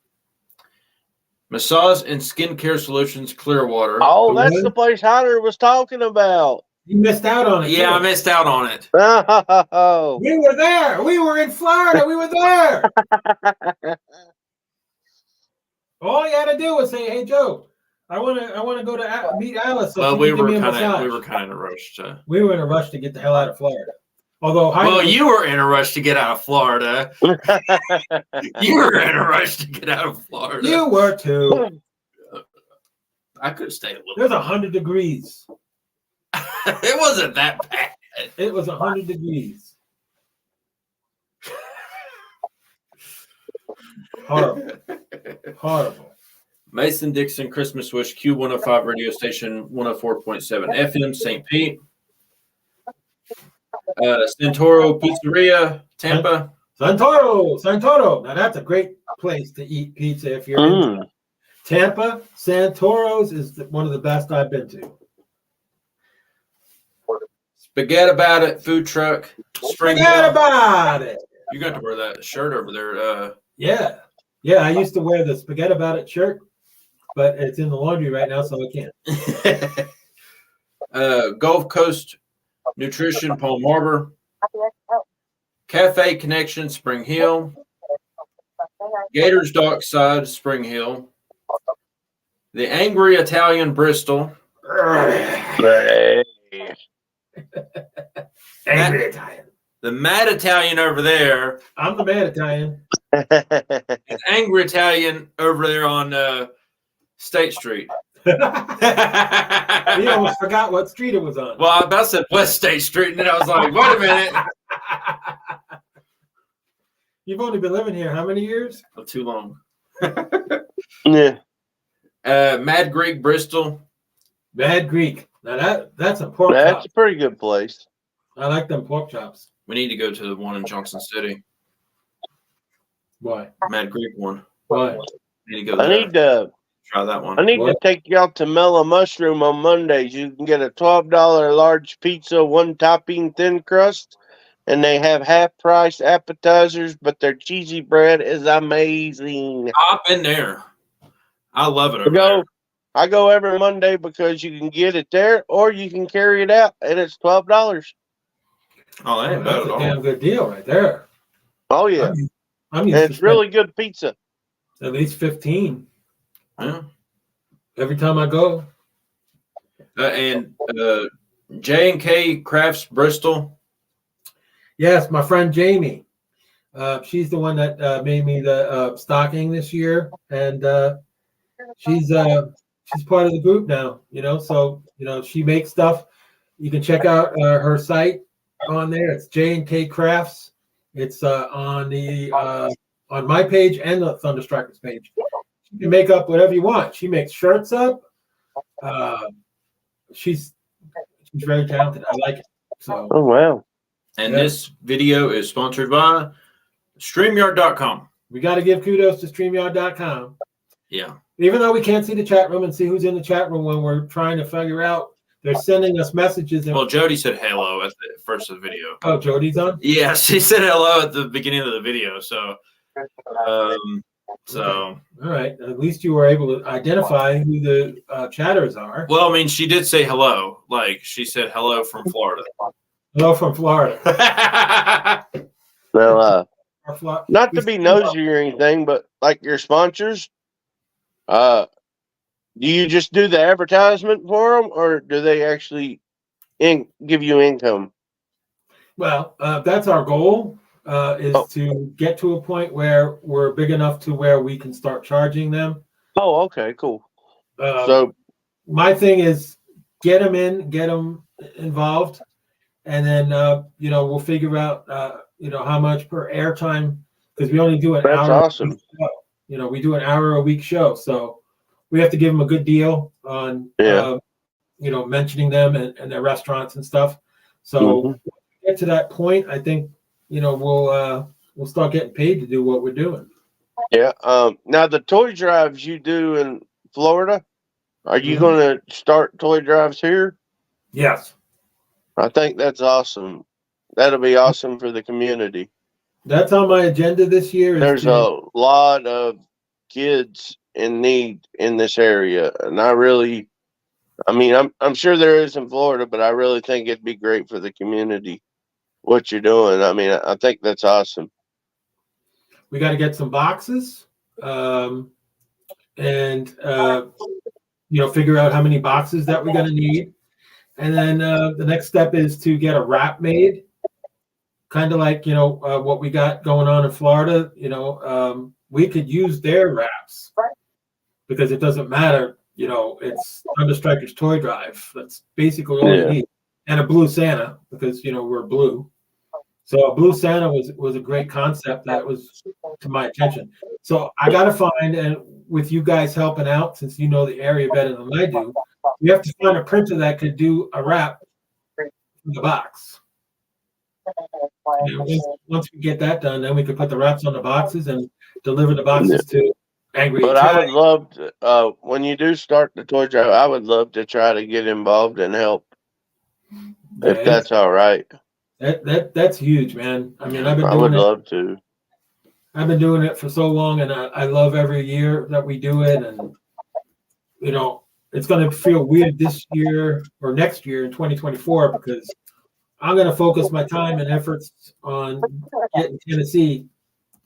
Speaker 1: Massage and Skincare Solutions, Clearwater.
Speaker 3: Oh, that's the place Hyder was talking about.
Speaker 2: You missed out on it.
Speaker 1: Yeah,
Speaker 2: too.
Speaker 1: I missed out on it.
Speaker 3: Oh.
Speaker 2: We were there. We were in Florida. We were there. All you had to do was say, "Hey, Joe, I want to go to meet Alice." So
Speaker 1: Well,
Speaker 2: she
Speaker 1: we
Speaker 2: can give
Speaker 1: were
Speaker 2: me a
Speaker 1: kind
Speaker 2: massage."
Speaker 1: of rushed.
Speaker 2: We were in a rush to get the hell out of Florida. Although,
Speaker 1: Well, you were in a rush to get out of Florida. You were in a rush to get out of Florida.
Speaker 2: you were too.
Speaker 1: I could have stayed a little.
Speaker 2: There's 100 degrees.
Speaker 1: It wasn't that bad.
Speaker 2: It was 100 degrees. Horrible. Horrible.
Speaker 1: Mason Dixon Christmas Wish Q105 radio station 104.7 FM St. Pete. Santoro Pizzeria Tampa.
Speaker 2: Santoro. Now that's a great place to eat pizza if you're in Tampa. Santoro's is one of the best I've been to.
Speaker 1: Spaghetti About It food truck. Spring
Speaker 2: Forget
Speaker 1: Hill.
Speaker 2: about it.
Speaker 1: You got to wear that shirt over there.
Speaker 2: Yeah. I used to wear the Spaghetti About It shirt, but it's in the laundry right now, so I can't.
Speaker 1: Gulf Coast Nutrition Palm Harbor. Cafe Connection Spring Hill. Gators Dockside Spring Hill. The Angry Italian Bristol.
Speaker 2: Angry Italian.
Speaker 1: The Mad Italian over there.
Speaker 2: I'm the mad Italian.
Speaker 1: The Angry Italian over there on State Street.
Speaker 2: You almost forgot what street it was on.
Speaker 1: Well, I about said West State Street, and then I was like, wait a minute.
Speaker 2: You've only been living here how many years?
Speaker 1: Not too long.
Speaker 3: Yeah.
Speaker 1: Mad Greek Bristol.
Speaker 2: Mad Greek. Now that's a pork
Speaker 3: That's
Speaker 2: chop.
Speaker 3: a pretty good place.
Speaker 2: I like them pork chops.
Speaker 1: We need to go to the one in Johnson City.
Speaker 2: Why?
Speaker 1: Mad Greek one.
Speaker 2: Why?
Speaker 1: Need to go
Speaker 3: I
Speaker 1: there.
Speaker 3: need to
Speaker 1: Try that one.
Speaker 3: to take y'all to Mellow Mushroom on Mondays. You can get a $12 large pizza, 1 topping, thin crust, and they have half price appetizers, but their cheesy bread is amazing.
Speaker 1: I've been there. I love it over there.
Speaker 3: I go every Monday because you can get it there or you can carry it out, and it's $12.
Speaker 1: Oh, that ain't bad
Speaker 2: That's
Speaker 1: at
Speaker 2: a
Speaker 1: all.
Speaker 2: damn good deal right there.
Speaker 3: Oh yeah,
Speaker 2: I'm
Speaker 3: and
Speaker 2: used
Speaker 3: it's
Speaker 2: to
Speaker 3: really good pizza.
Speaker 2: at least 15
Speaker 1: Yeah.
Speaker 2: every time I go.
Speaker 1: And J&K Crafts Bristol.
Speaker 2: Yes, my friend Jamie. She's the one that made me the stocking this year, and she's part of the group now. So she makes stuff. You can check out her site on there. It's J&K Crafts. It's on my page and the Thunderstrikers page. You can make up whatever you want. She makes shirts up. She She's very talented. I like it. So
Speaker 3: Oh wow.
Speaker 1: And
Speaker 2: Yeah.
Speaker 1: this video is sponsored by StreamYard.com.
Speaker 2: we got to give kudos to StreamYard.com.
Speaker 1: Yeah.
Speaker 2: Even though we can't see the chat room and see who's in the chat room when we're trying to figure out, they're sending us messages. And,
Speaker 1: Well, Jody said hello at the first of the video.
Speaker 2: oh, Jody's on?
Speaker 1: Yeah, she said hello at the beginning of the video. So,
Speaker 2: All right. At least you were able to identify who the chatters are.
Speaker 1: well, I mean, she did say hello. Like she said hello from Florida.
Speaker 2: Hello from Florida.
Speaker 3: Well,
Speaker 2: Our Flo-
Speaker 3: not to be nosy or anything, but like your sponsors, do you just do the advertisement for them, or do they actually give you income?
Speaker 2: Well, that's our goal, is to get to a point where we're big enough to where we can start charging them.
Speaker 3: Oh, okay, cool.
Speaker 2: So my thing is get them in, get them involved, and then we'll figure out how much per airtime, because we only do an
Speaker 3: That's
Speaker 2: hour.
Speaker 3: awesome.
Speaker 2: We do an hour a week show, so we have to give them a good deal on mentioning them and their restaurants and stuff. So when we get to that point, I think we'll start getting paid to do what we're doing.
Speaker 3: Yeah. Now the toy drives you do in Florida, are you going to start toy drives here?
Speaker 2: Yes.
Speaker 3: I think that's awesome. That'll be awesome for the community.
Speaker 2: That's on my agenda this year.
Speaker 3: There's a lot of kids in need in this area, and I'm sure there is in Florida, but I really think it'd be great for the community what you're doing. I mean, I think that's awesome.
Speaker 2: We got to get some boxes, and figure out how many boxes that we're going to need, and then the next step is to get a wrap made, kind of like what we got going on in Florida. We could use their wraps because it doesn't matter. It's Thunder Strikers Toy Drive. That's basically all you need, and a blue Santa because we're blue. So a blue Santa was a great concept that was to my attention. So I got to find, and with you guys helping out, since you know the area better than I do, we have to find a printer that could do a wrap for the box. Once we get that done, then we could put the wraps on the boxes and deliver the boxes to Angry.
Speaker 3: But I would love to, when you do start the toy drive, I would love to try to get involved and help, if that's all right.
Speaker 2: That's huge, man. I mean,
Speaker 3: I would love to.
Speaker 2: I've been doing it for so long, and I love every year that we do it. And it's going to feel weird this year or next year in 2024 because I'm going to focus my time and efforts on getting Tennessee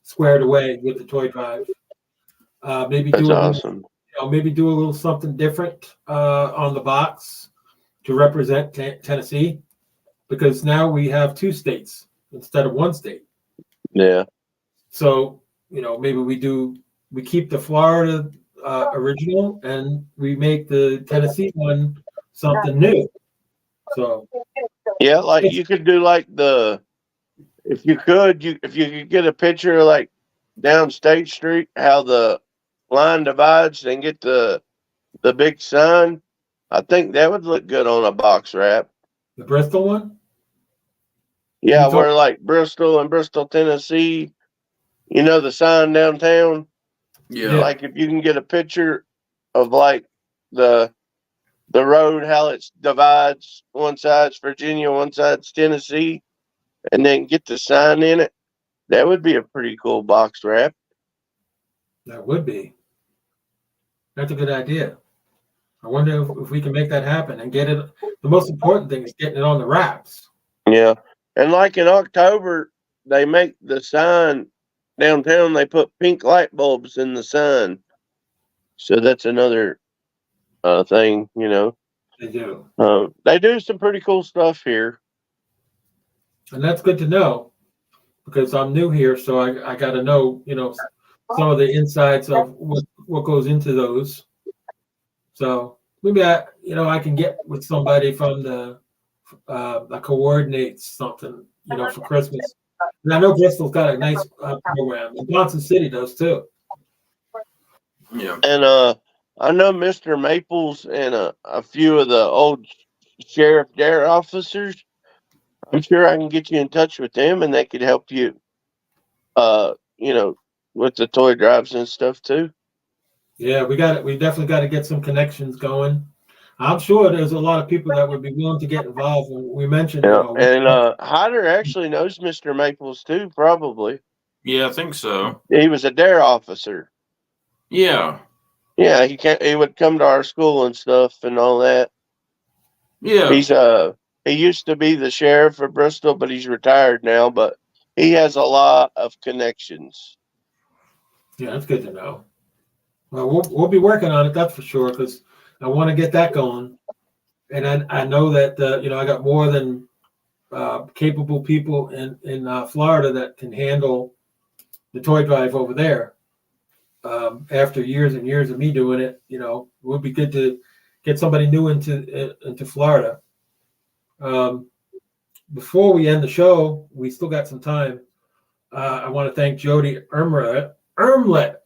Speaker 2: squared away with the toy drive. Maybe
Speaker 3: That's
Speaker 2: do
Speaker 3: awesome.
Speaker 2: Maybe do a little something different on the box to represent Tennessee, because now we have 2 states instead of 1 state.
Speaker 3: Yeah.
Speaker 2: So maybe we keep the Florida original and we make the Tennessee one something new. So
Speaker 3: yeah, like you could do like if you could get a picture of like down State Street, how the line divides and get the big sign. I think that would look good on a box wrap.
Speaker 2: The Bristol one?
Speaker 3: Yeah, where like Bristol and Bristol, Tennessee, the sign downtown.
Speaker 1: Yeah.
Speaker 3: Like if you can get a picture of like the road, how it divides, one side's Virginia, one side's Tennessee, and then get the sign in it, that would be a pretty cool box wrap.
Speaker 2: That would be. That's a good idea. I wonder if we can make that happen and get it. The most important thing is getting it on the wraps.
Speaker 3: Yeah. And like in October, they make the sign downtown, they put pink light bulbs in the sign. So that's another thing,
Speaker 2: They do.
Speaker 3: They do some pretty cool stuff here.
Speaker 2: And that's good to know because I'm new here. So I got to know, some of the insides of what goes into those. So maybe I can get with somebody from that coordinates something, for Christmas. And I know Bristol's got a nice program. And Johnson City does too.
Speaker 1: Yeah.
Speaker 3: And I know Mr. Maples and a few of the old sheriff dare officers. I'm sure I can get you in touch with them, and they could help you. With the toy drives and stuff too.
Speaker 2: Yeah, we got it. We definitely got to get some connections going. I'm sure there's a lot of people that would be willing to get involved. We mentioned,
Speaker 3: And Hyder actually knows Mr. Maples too, probably.
Speaker 1: Yeah, I think so.
Speaker 3: He was a dare officer.
Speaker 1: Yeah.
Speaker 3: Yeah, he would come to our school and stuff and all that.
Speaker 1: Yeah.
Speaker 3: He used to be the sheriff of Bristol, but he's retired now, but he has a lot of connections.
Speaker 2: Yeah, that's good to know. Well, we'll be working on it, that's for sure, because I want to get that going. And I know that I got more than capable people in Florida that can handle the toy drive over there. After years and years of me doing it, it would be good to get somebody new into Florida. Before we end the show, we still got some time. I want to thank Jody Ermlich, Ermlich,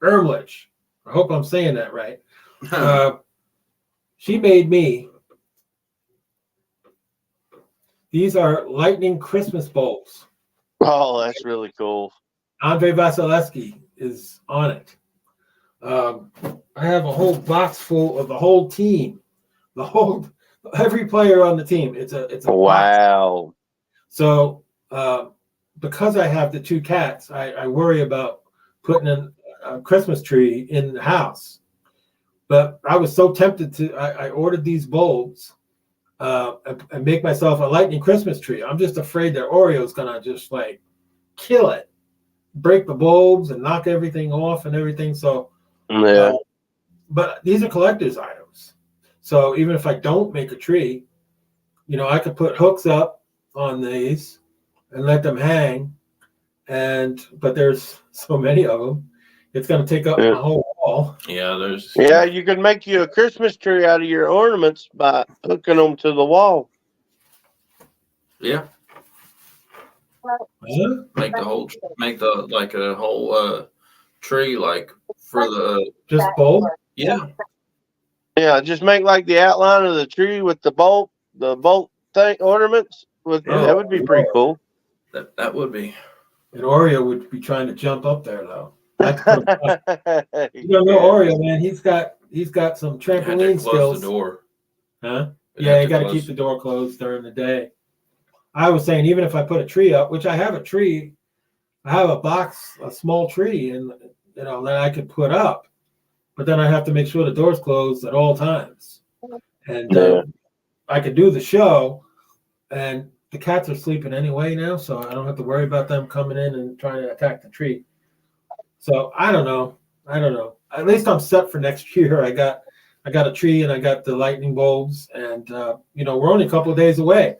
Speaker 2: Ermlich. I hope I'm saying that right. She made me. These are lightning Christmas bulbs.
Speaker 3: Oh, that's really cool.
Speaker 2: Andre Vasilevsky is on it. I have a whole box full of the whole team, every player on the team. It's a
Speaker 3: wow.
Speaker 2: box. So because I have the two cats, I worry about putting a Christmas tree in the house. But I was so tempted to. I ordered these bulbs and make myself a lightning Christmas tree. I'm just afraid that Oreo's gonna just like kill it, break the bulbs and knock everything off and everything. So
Speaker 3: yeah.
Speaker 2: But these are collector's items. So even if I don't make a tree, I could put hooks up on these and let them hang. But there's so many of them, it's going to take up the whole wall.
Speaker 1: Yeah,
Speaker 3: you could make you a Christmas tree out of your ornaments by hooking them to the wall.
Speaker 1: Yeah. Make a whole tree like for the
Speaker 2: just bulb.
Speaker 1: Yeah.
Speaker 3: Yeah, just make like the outline of the tree with the bolt thing ornaments. That would be pretty cool.
Speaker 1: That would be.
Speaker 2: And Oreo would be trying to jump up there though. You don't know Oreo, man. He's got some trampoline skills.
Speaker 1: Close the door.
Speaker 2: Huh? Yeah, you got to keep the door closed during the day. I was saying, even if I put a tree up, which I have a tree, I have a small tree, and that I could put up, but then I have to make sure the door's closed at all times. And I could do the show, and the cats are sleeping anyway now, so I don't have to worry about them coming in and trying to attack the tree. So I don't know. At least I'm set for next year. I got a tree and I got the lightning bulbs, and we're only a couple of days away.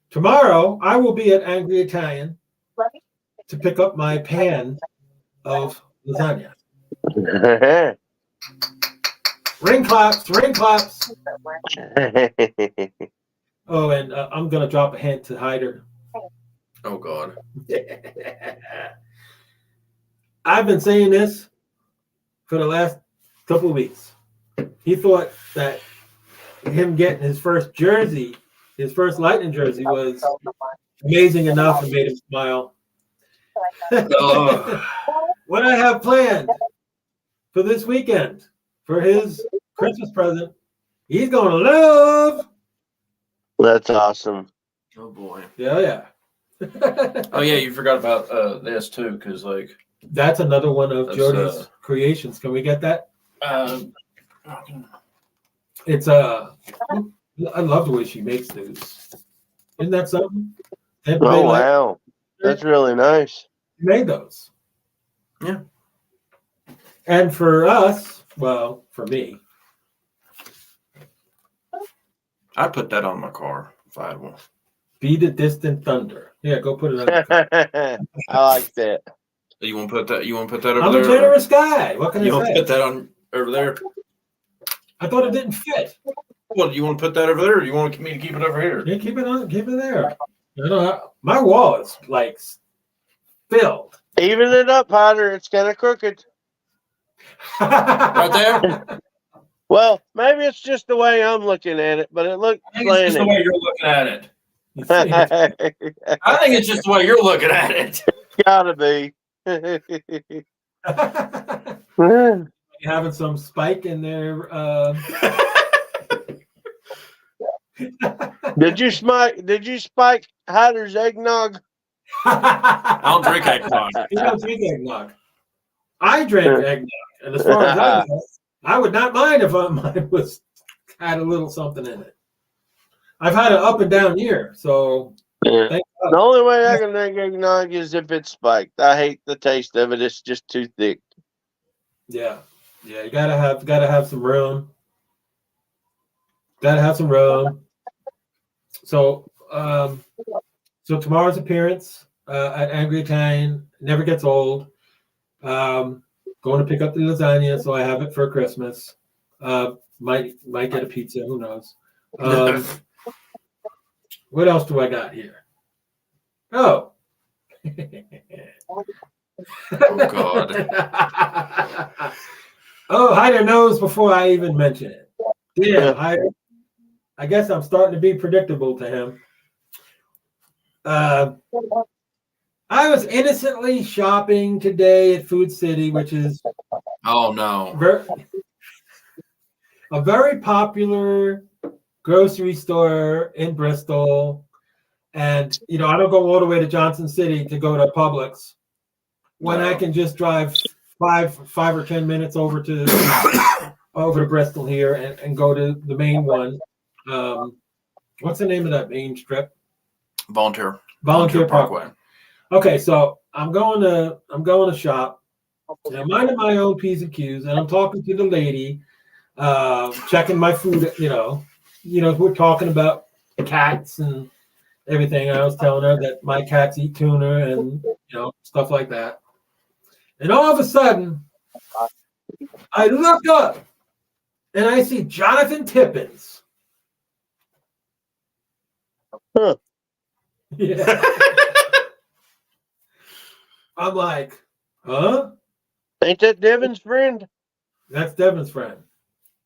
Speaker 2: Tomorrow I will be at Angry Italian to pick up my pan of lasagna. Ring claps. Oh, and I'm gonna drop a hint to Hyder.
Speaker 1: Oh God.
Speaker 2: I've been saying this for the last couple of weeks. He thought that him getting his first lightning jersey was amazing enough and made him smile. What I have planned for this weekend for his Christmas present, he's going to love.
Speaker 3: That's awesome.
Speaker 1: Oh boy.
Speaker 2: Yeah.
Speaker 1: Oh yeah, you forgot about this too, because
Speaker 2: that's another one of Jody's creations. Can we get that? It's I love the way she makes those. Isn't that something?
Speaker 3: Oh wow, that's really nice.
Speaker 2: She made those.
Speaker 1: Yeah.
Speaker 2: And for us, well, for me,
Speaker 1: I'd put that on my car if I had one.
Speaker 2: Be the Distant Thunder. Yeah, go put it on.
Speaker 3: I like that.
Speaker 1: You want to put that? You want to put that over
Speaker 2: I'm
Speaker 1: there?
Speaker 2: I'm a generous guy. What can I say?
Speaker 1: You want to put that on over there?
Speaker 2: I thought it didn't fit.
Speaker 1: Well, do you want to put that over there, or do you want me to keep it over here?
Speaker 2: Yeah, keep it on. Keep it there. My wall is like filled.
Speaker 3: Even it up, Potter. It's kind of crooked.
Speaker 1: Right there.
Speaker 3: Well, maybe it's just the way I'm looking at it, but it looks
Speaker 1: I think it's just the
Speaker 3: slanted.
Speaker 1: way you're looking at it.
Speaker 2: You see it?
Speaker 1: I think it's just the way you're looking at it.
Speaker 3: Gotta be.
Speaker 2: Having some spike in there.
Speaker 3: Did you spike Hyder's eggnog?
Speaker 1: I don't drink eggnog.
Speaker 2: You don't drink eggnog. I drank eggnog, and as far as I know, I would not mind if mine had a little something in it. I've had an up and down year, so
Speaker 3: Yeah.
Speaker 2: thank
Speaker 3: The
Speaker 2: God.
Speaker 3: only way I can drink eggnog is if it's spiked. I hate the taste of it. It's just too thick.
Speaker 2: Yeah, you gotta have some room. Gotta have some room. So, so tomorrow's appearance at Angry Italian never gets old. Going to pick up the lasagna, so I have it for Christmas. Might get a pizza. Who knows? What else do I got here? Oh.
Speaker 1: Oh, God.
Speaker 2: Oh, Hyder knows before I even mention it. Yeah, Hyder. I guess I'm starting to be predictable to him. I was innocently shopping today at Food City, which is
Speaker 1: Oh, no.
Speaker 2: a very popular grocery store in Bristol. And, you know, I don't go all the way to Johnson City to go to Publix when I can just drive five or 10 minutes over to Bristol here and go to the main one. What's the name of that main strip?
Speaker 1: Volunteer
Speaker 2: Parkway. Okay, so I'm going to shop. And I'm minding my own P's and Q's, and I'm talking to the lady, checking my food. You know, we're talking about cats and everything. I was telling her that my cats eat tuna and stuff like that. And all of a sudden, I look up and I see Jonathan Tippins.
Speaker 3: Huh.
Speaker 2: Yeah. I'm like, huh?
Speaker 3: Ain't that Devin's friend?
Speaker 2: That's Devin's friend.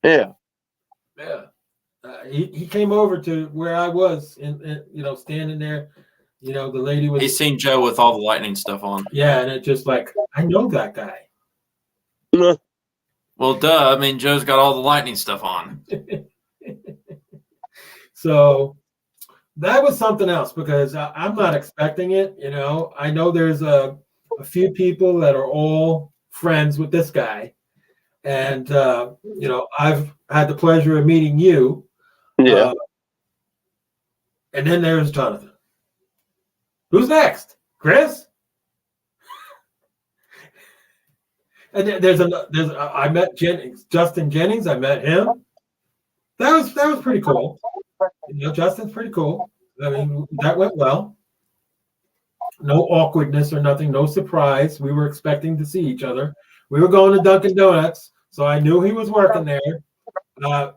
Speaker 3: Yeah.
Speaker 2: Yeah. He came over to where I was and standing there. You know, the lady was.
Speaker 1: He's seen Joe with all the lightning stuff on.
Speaker 2: Yeah, and it just like, I know that guy.
Speaker 1: Well, duh. I mean, Joe's got all the lightning stuff on.
Speaker 2: So that was something else because I'm not expecting it. You know, I know there's a few people that are all friends with this guy. And, I've had the pleasure of meeting you.
Speaker 3: Yeah.
Speaker 2: And then there's Jonathan. Who's next? Chris? And I met Justin Jennings. I met him. That was pretty cool. Justin's pretty cool. I mean, that went well. No awkwardness or nothing. No surprise. We were expecting to see each other. We were going to Dunkin' Donuts, so I knew he was working there.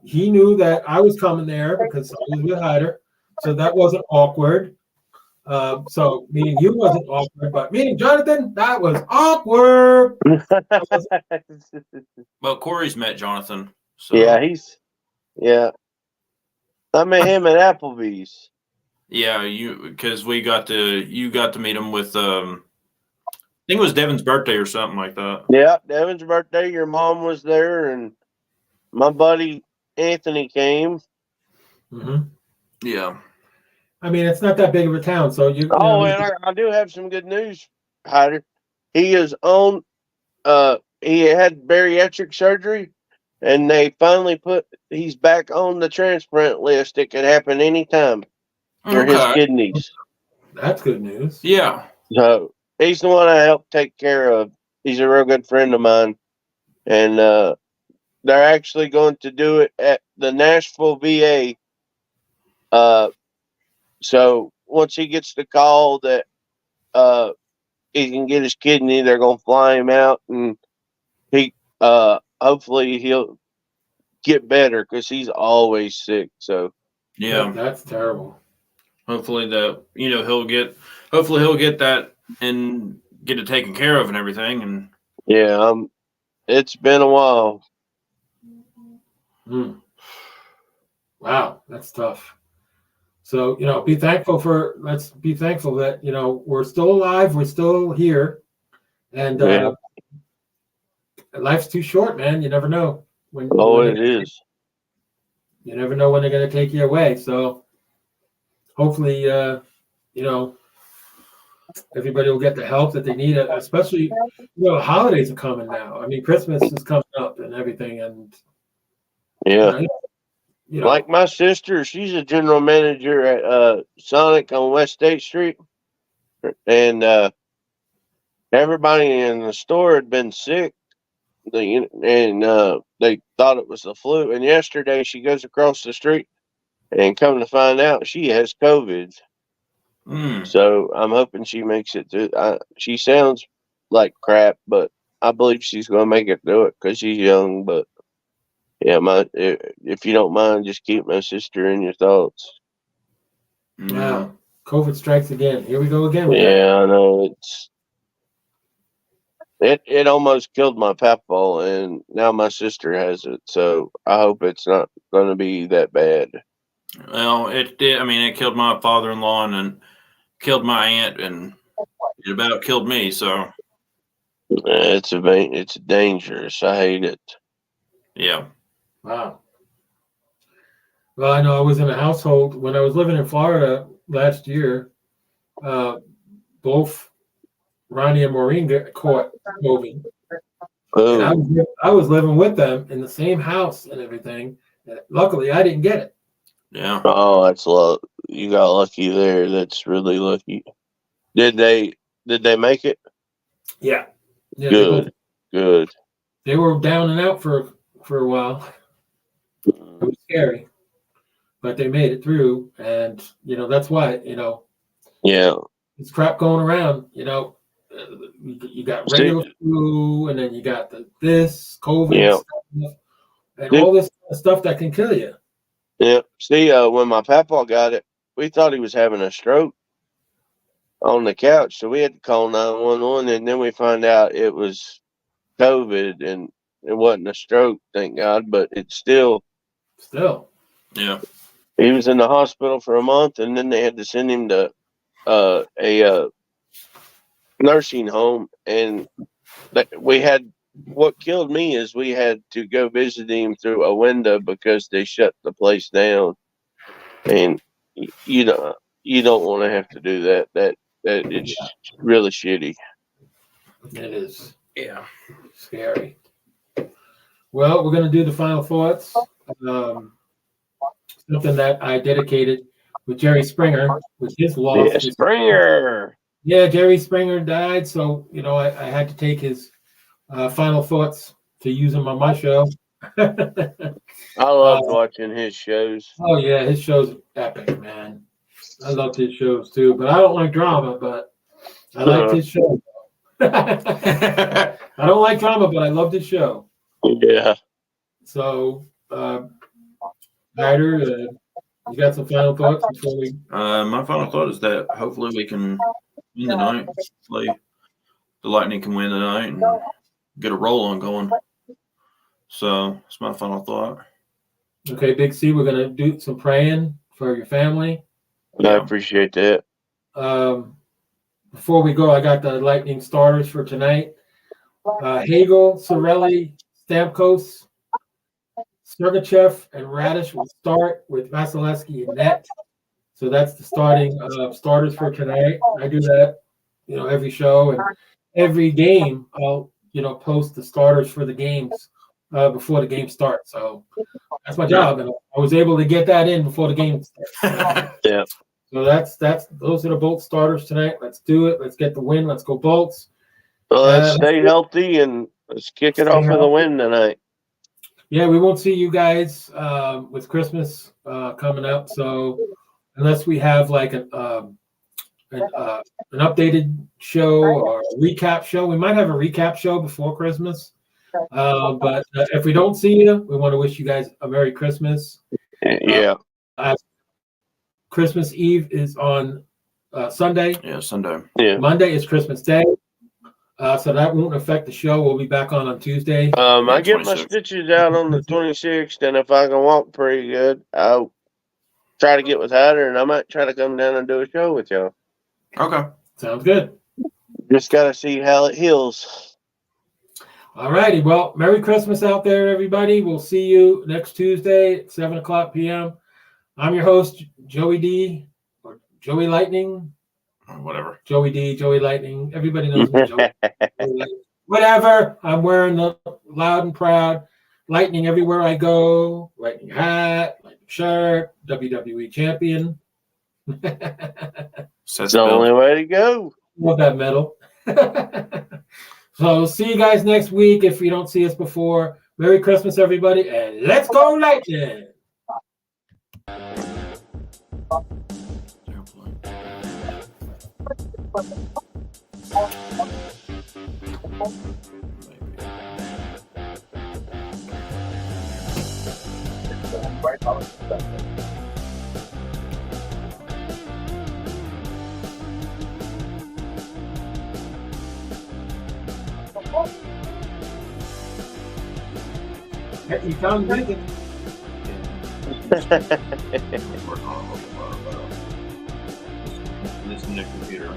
Speaker 2: He knew that I was coming there because I was with Hyder, so that wasn't awkward. So meeting you wasn't awkward, but meeting Jonathan, that was awkward.
Speaker 1: Well, Corey's met Jonathan. So.
Speaker 3: Yeah. I met him at Applebee's.
Speaker 1: Yeah, because you got to meet him with I think it was Devin's birthday or something like that.
Speaker 3: Yeah, Devin's birthday. Your mom was there, and my buddy Anthony came.
Speaker 2: Mm-hmm.
Speaker 1: Yeah.
Speaker 2: I mean, it's not that big of a town, so you.
Speaker 3: And I do have some good news, Hyder. He is on. He had bariatric surgery, and they finally he's back on the transplant list. It could happen anytime for his kidneys.
Speaker 2: That's good news.
Speaker 1: Yeah.
Speaker 3: So he's the one I helped take care of. He's a real good friend of mine, and they're actually going to do it at the Nashville VA. So once he gets the call that he can get his kidney, they're going to fly him out, and he hopefully he'll get better because he's always sick. So
Speaker 1: yeah,
Speaker 2: that's terrible.
Speaker 1: Hopefully he'll get that and get it taken care of and everything. And
Speaker 3: yeah, it's been a while.
Speaker 2: Mm. Wow, that's tough. So, you know, let's be thankful that, you know, we're still alive, we're still here. And
Speaker 3: Yeah.
Speaker 2: life's too short, man. You never know
Speaker 3: Oh,
Speaker 2: when
Speaker 3: it is.
Speaker 2: you never know when they're going to take you away. So hopefully, you know, everybody will get the help that they need, especially, you know, the holidays are coming now. I mean, Christmas is coming up and everything. And,
Speaker 3: Yeah.
Speaker 2: you know,
Speaker 3: Like my sister, she's a general manager at Sonic on West State Street. And everybody in the store had been sick. They thought it was the flu. And yesterday she goes across the street and come to find out she has COVID.
Speaker 1: Mm.
Speaker 3: So I'm hoping she makes it through. She sounds like crap, but I believe she's going to make it through it because she's young. But yeah, if you don't mind, just keep my sister in your thoughts.
Speaker 2: wow, COVID strikes again. Here we go again.
Speaker 3: Yeah, I know it almost killed my papaw, and now my sister has it. So I hope it's not going to be that bad.
Speaker 1: Well, it did. I mean, it killed my father-in-law and then killed my aunt, and it about killed me. So
Speaker 3: It's dangerous. I hate it.
Speaker 1: yeah.
Speaker 2: Wow. Well, I know I was in a household when I was living in Florida last year. Both Ronnie and Maureen caught COVID. And I was living with them in the same house and everything. Luckily, I didn't get it.
Speaker 1: Yeah.
Speaker 3: Oh, that's luck. You got lucky there. That's really lucky. Did they make it?
Speaker 2: Yeah.
Speaker 3: Good. Good.
Speaker 2: They were down and out for a while. It was scary, but they made it through. And you know that's why
Speaker 3: Yeah.
Speaker 2: it's crap going around. You know, you got regular flu, and then you got this COVID stuff, and all this stuff that can kill you.
Speaker 3: Yeah. See, when my papa got it, we thought he was having a stroke on the couch, so we had to call 911, and then we found out it was COVID, and it wasn't a stroke, thank God. But it's still.
Speaker 1: Yeah.
Speaker 3: He was in the hospital for a month, and then they had to send him to a nursing home. And what killed me is we had to go visit him through a window because they shut the place down. And you don't want to have to do that. That it's really shitty.
Speaker 2: It is.
Speaker 1: Yeah.
Speaker 2: Scary. Well, we're going to do the final thoughts. Something that I dedicated with Jerry Springer with his loss.
Speaker 3: Yeah, Springer.
Speaker 2: Yeah, Jerry Springer died, so I had to take his final thoughts to use him on my show.
Speaker 3: I loved watching his shows.
Speaker 2: Oh yeah, his show's epic, man. I loved his shows too, but I don't like drama, but I liked his show. I don't like drama, but I loved his show.
Speaker 3: Yeah.
Speaker 2: So, Ryder, you got some final thoughts before we?
Speaker 1: My final thought is that hopefully we can win the night. Hopefully the Lightning can win tonight and get a roll on going. So that's my final thought.
Speaker 2: Okay, Big C, we're gonna do some praying for your family.
Speaker 3: I appreciate that.
Speaker 2: Before we go, I got the Lightning starters for tonight. Hagel, Cirelli, Stamkos, Sergachev, and Radish will start with Vasilevsky and net. So that's the starting starters for tonight. I do that, every show and every game. I'll post the starters for the games before the game starts. So that's my job, and I was able to get that in before the game starts.
Speaker 3: Yeah.
Speaker 2: So those are the Bolts starters tonight. Let's do it. Let's get the win. Let's go Bolts.
Speaker 3: Well, let's stay healthy and let's kick it off with a win tonight.
Speaker 2: Yeah, we won't see you guys with Christmas coming up. So unless we have like an updated show or a recap show, we might have a recap show before Christmas. But if we don't see you, we want to wish you guys a Merry Christmas.
Speaker 3: Yeah.
Speaker 2: Christmas Eve is on Sunday.
Speaker 1: Yeah, Sunday.
Speaker 3: Yeah.
Speaker 2: Monday is Christmas Day. So that won't affect the show. We'll be back on Tuesday.
Speaker 3: I get my
Speaker 1: 26th.
Speaker 3: stitches out on the 26th, and if I can walk pretty good, I'll try to get with Hatter, and I might try to come down and do a show with y'all.
Speaker 1: Okay.
Speaker 2: Sounds good.
Speaker 3: Just got to see how it heals.
Speaker 2: All righty. Well, Merry Christmas out there, everybody. We'll see you next Tuesday at 7:00 p.m. I'm your host, Joey D, or Joey Lightning.
Speaker 1: Whatever.
Speaker 2: Joey D, Joey Lightning. Everybody knows me. Joey Lightning. Whatever. I'm wearing the loud and proud Lightning everywhere I go. Lightning hat, Lightning shirt, WWE champion.
Speaker 1: Says
Speaker 3: It's the only
Speaker 1: Bill.
Speaker 3: way to go.
Speaker 2: Love that medal. So see you guys next week if you don't see us before. Merry Christmas, everybody, and let's go Lightning! Hey, you found music.
Speaker 1: This new computer.